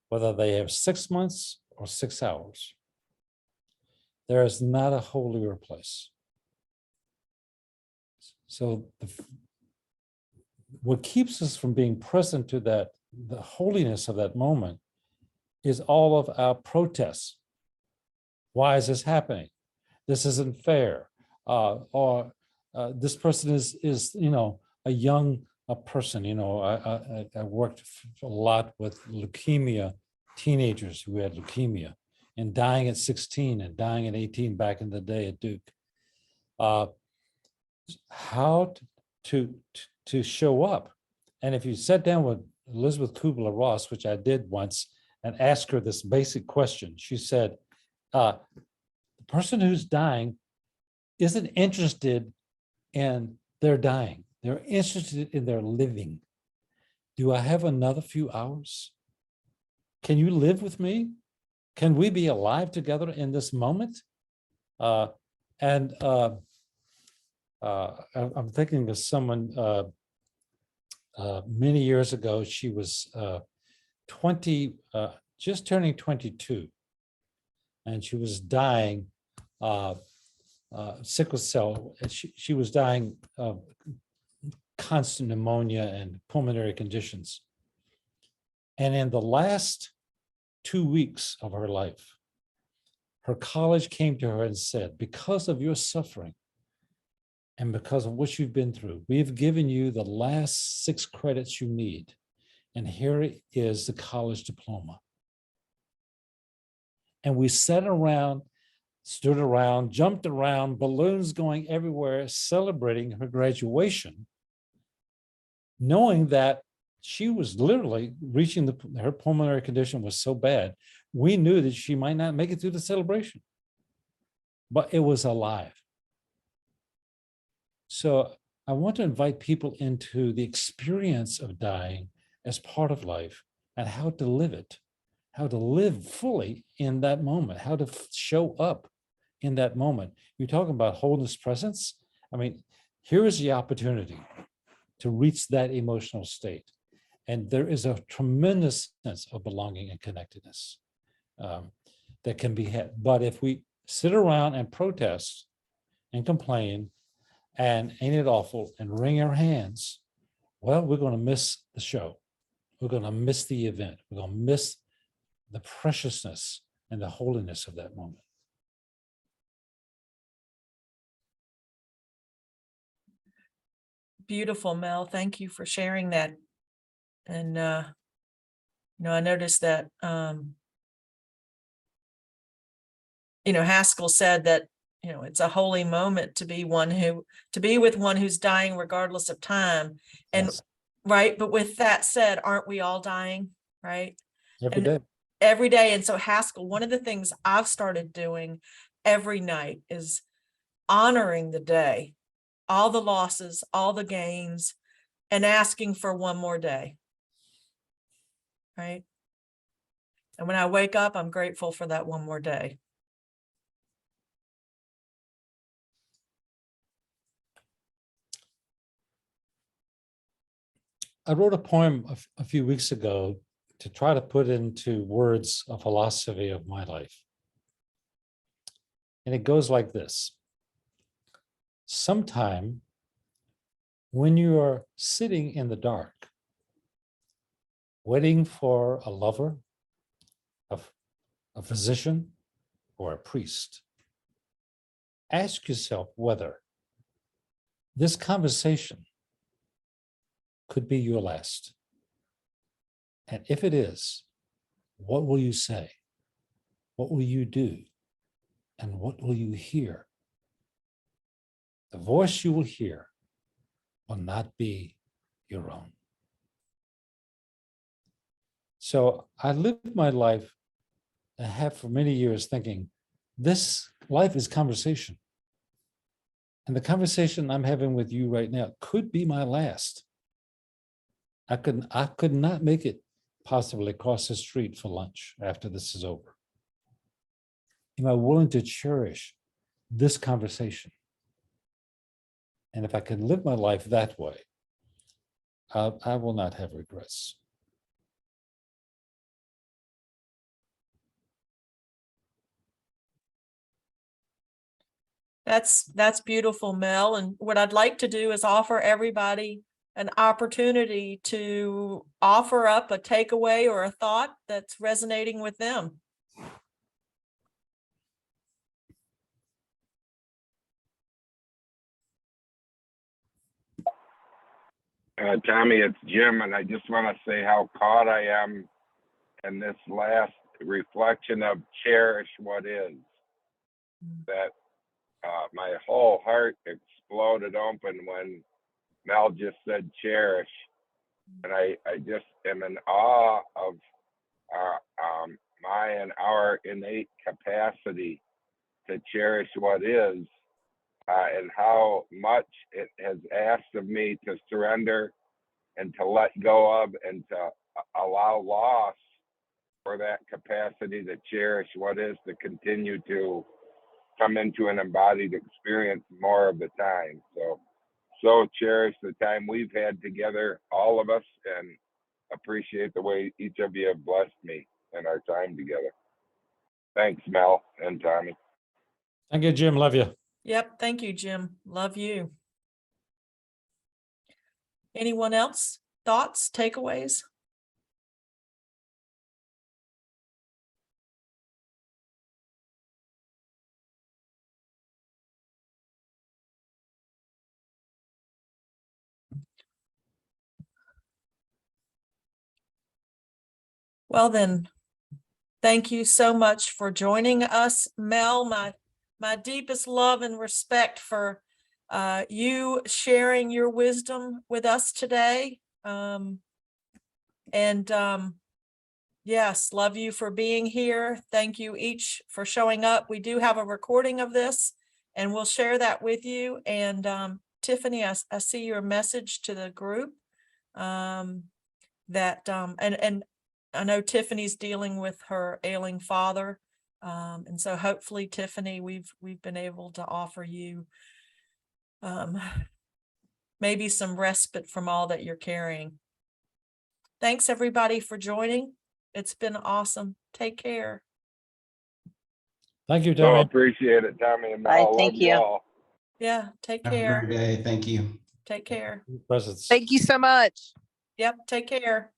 whether they have 6 months or 6 hours. There is not a holier place. So what keeps us from being present to that, the holiness of that moment, is all of our protests. Why is this happening? This isn't fair. Or this person is a young person. I worked a lot with leukemia, teenagers who had leukemia and dying at 16 and dying at 18 back in the day at Duke. How to show up. And if you sat down with Elizabeth Kubler-Ross, which I did once, and asked her this basic question, she said, the person who's dying isn't interested in their dying. They're interested in their living. Do I have another few hours? Can you live with me? Can we be alive together in this moment? I'm thinking of someone many years ago. She was 20, just turning 22, and she was dying sickle cell. She was dying of constant pneumonia and pulmonary conditions. And in the last 2 weeks of her life, her college came to her and said, because of your suffering and because of what you've been through, we've given you the last 6 credits you need. And here is the college diploma. And we sat around, stood around, jumped around, balloons going everywhere, celebrating her graduation, knowing that she was literally reaching her pulmonary condition was so bad, we knew that she might not make it through the celebration, but it was alive. So I want to invite people into the experience of dying as part of life and how to live it, how to live fully in that moment, how to show up in that moment. You're talking about wholeness presence. I mean, here is the opportunity to reach that emotional state. And there is a tremendous sense of belonging and connectedness that can be had. But if we sit around and protest and complain and ain't it awful and wring our hands, well, we're going to miss the show. We're going to miss the event. We're going to miss the preciousness and the holiness of that moment. Beautiful, Mel. Thank you for sharing that. And, I noticed that, Haskell said that, it's a holy moment to be with one who's dying regardless of time. And Yes. right. But with that said, aren't we all dying? Right. Every day. Every day. And so Haskell, one of the things I've started doing every night is honoring the day, all the losses, all the gains, and asking for one more day. Right. And when I wake up, I'm grateful for that one more day. I wrote a poem a few weeks ago to try to put into words a philosophy of my life. And it goes like this. Sometime when you are sitting in the dark, waiting for a lover, a physician, or a priest, ask yourself whether this conversation could be your last. And if it is, what will you say? What will you do? And what will you hear? The voice you will hear will not be your own. So I lived my life and have for many years thinking, this life is conversation. And the conversation I'm having with you right now could be my last. I could not make it possibly across the street for lunch after this is over. Am I willing to cherish this conversation? And if I can live my life that way, I will not have regrets. That's beautiful, Mel. And what I'd like to do is offer everybody an opportunity to offer up a takeaway or a thought that's resonating with them. Tommy, it's Jim, and I just want to say how caught I am in this last reflection of cherish what is. That my whole heart exploded open when Mel just said cherish. And I just am in awe of my and our innate capacity to cherish what is, and how much it has asked of me to surrender and to let go of and to allow loss for that capacity to cherish what is, to continue to come into an embodied experience more of the time. So cherish the time we've had together, all of us, and appreciate the way each of you have blessed me in our time together. Thanks, Mel and Tommy. Thank you, Jim. Love you. Yep. Thank you, Jim. Love you. Anyone else? Thoughts, takeaways? Well, then, thank you so much for joining us, Mel. My deepest love and respect for you sharing your wisdom with us today. Yes, love you for being here. Thank you each for showing up. We do have a recording of this, and we'll share that with you. And Tiffany, I see your message to the group and I know Tiffany's dealing with her ailing father. And so hopefully, Tiffany, we've been able to offer you maybe some respite from all that you're carrying. Thanks everybody for joining. It's been awesome. Take care. Thank you, So Tommy. appreciate it, Tommy and Mel. Bye, Love thank you you. all. Yeah, take Have a care. great day. Thank you. Take care. Presence. Thank you so much. Yep, take care.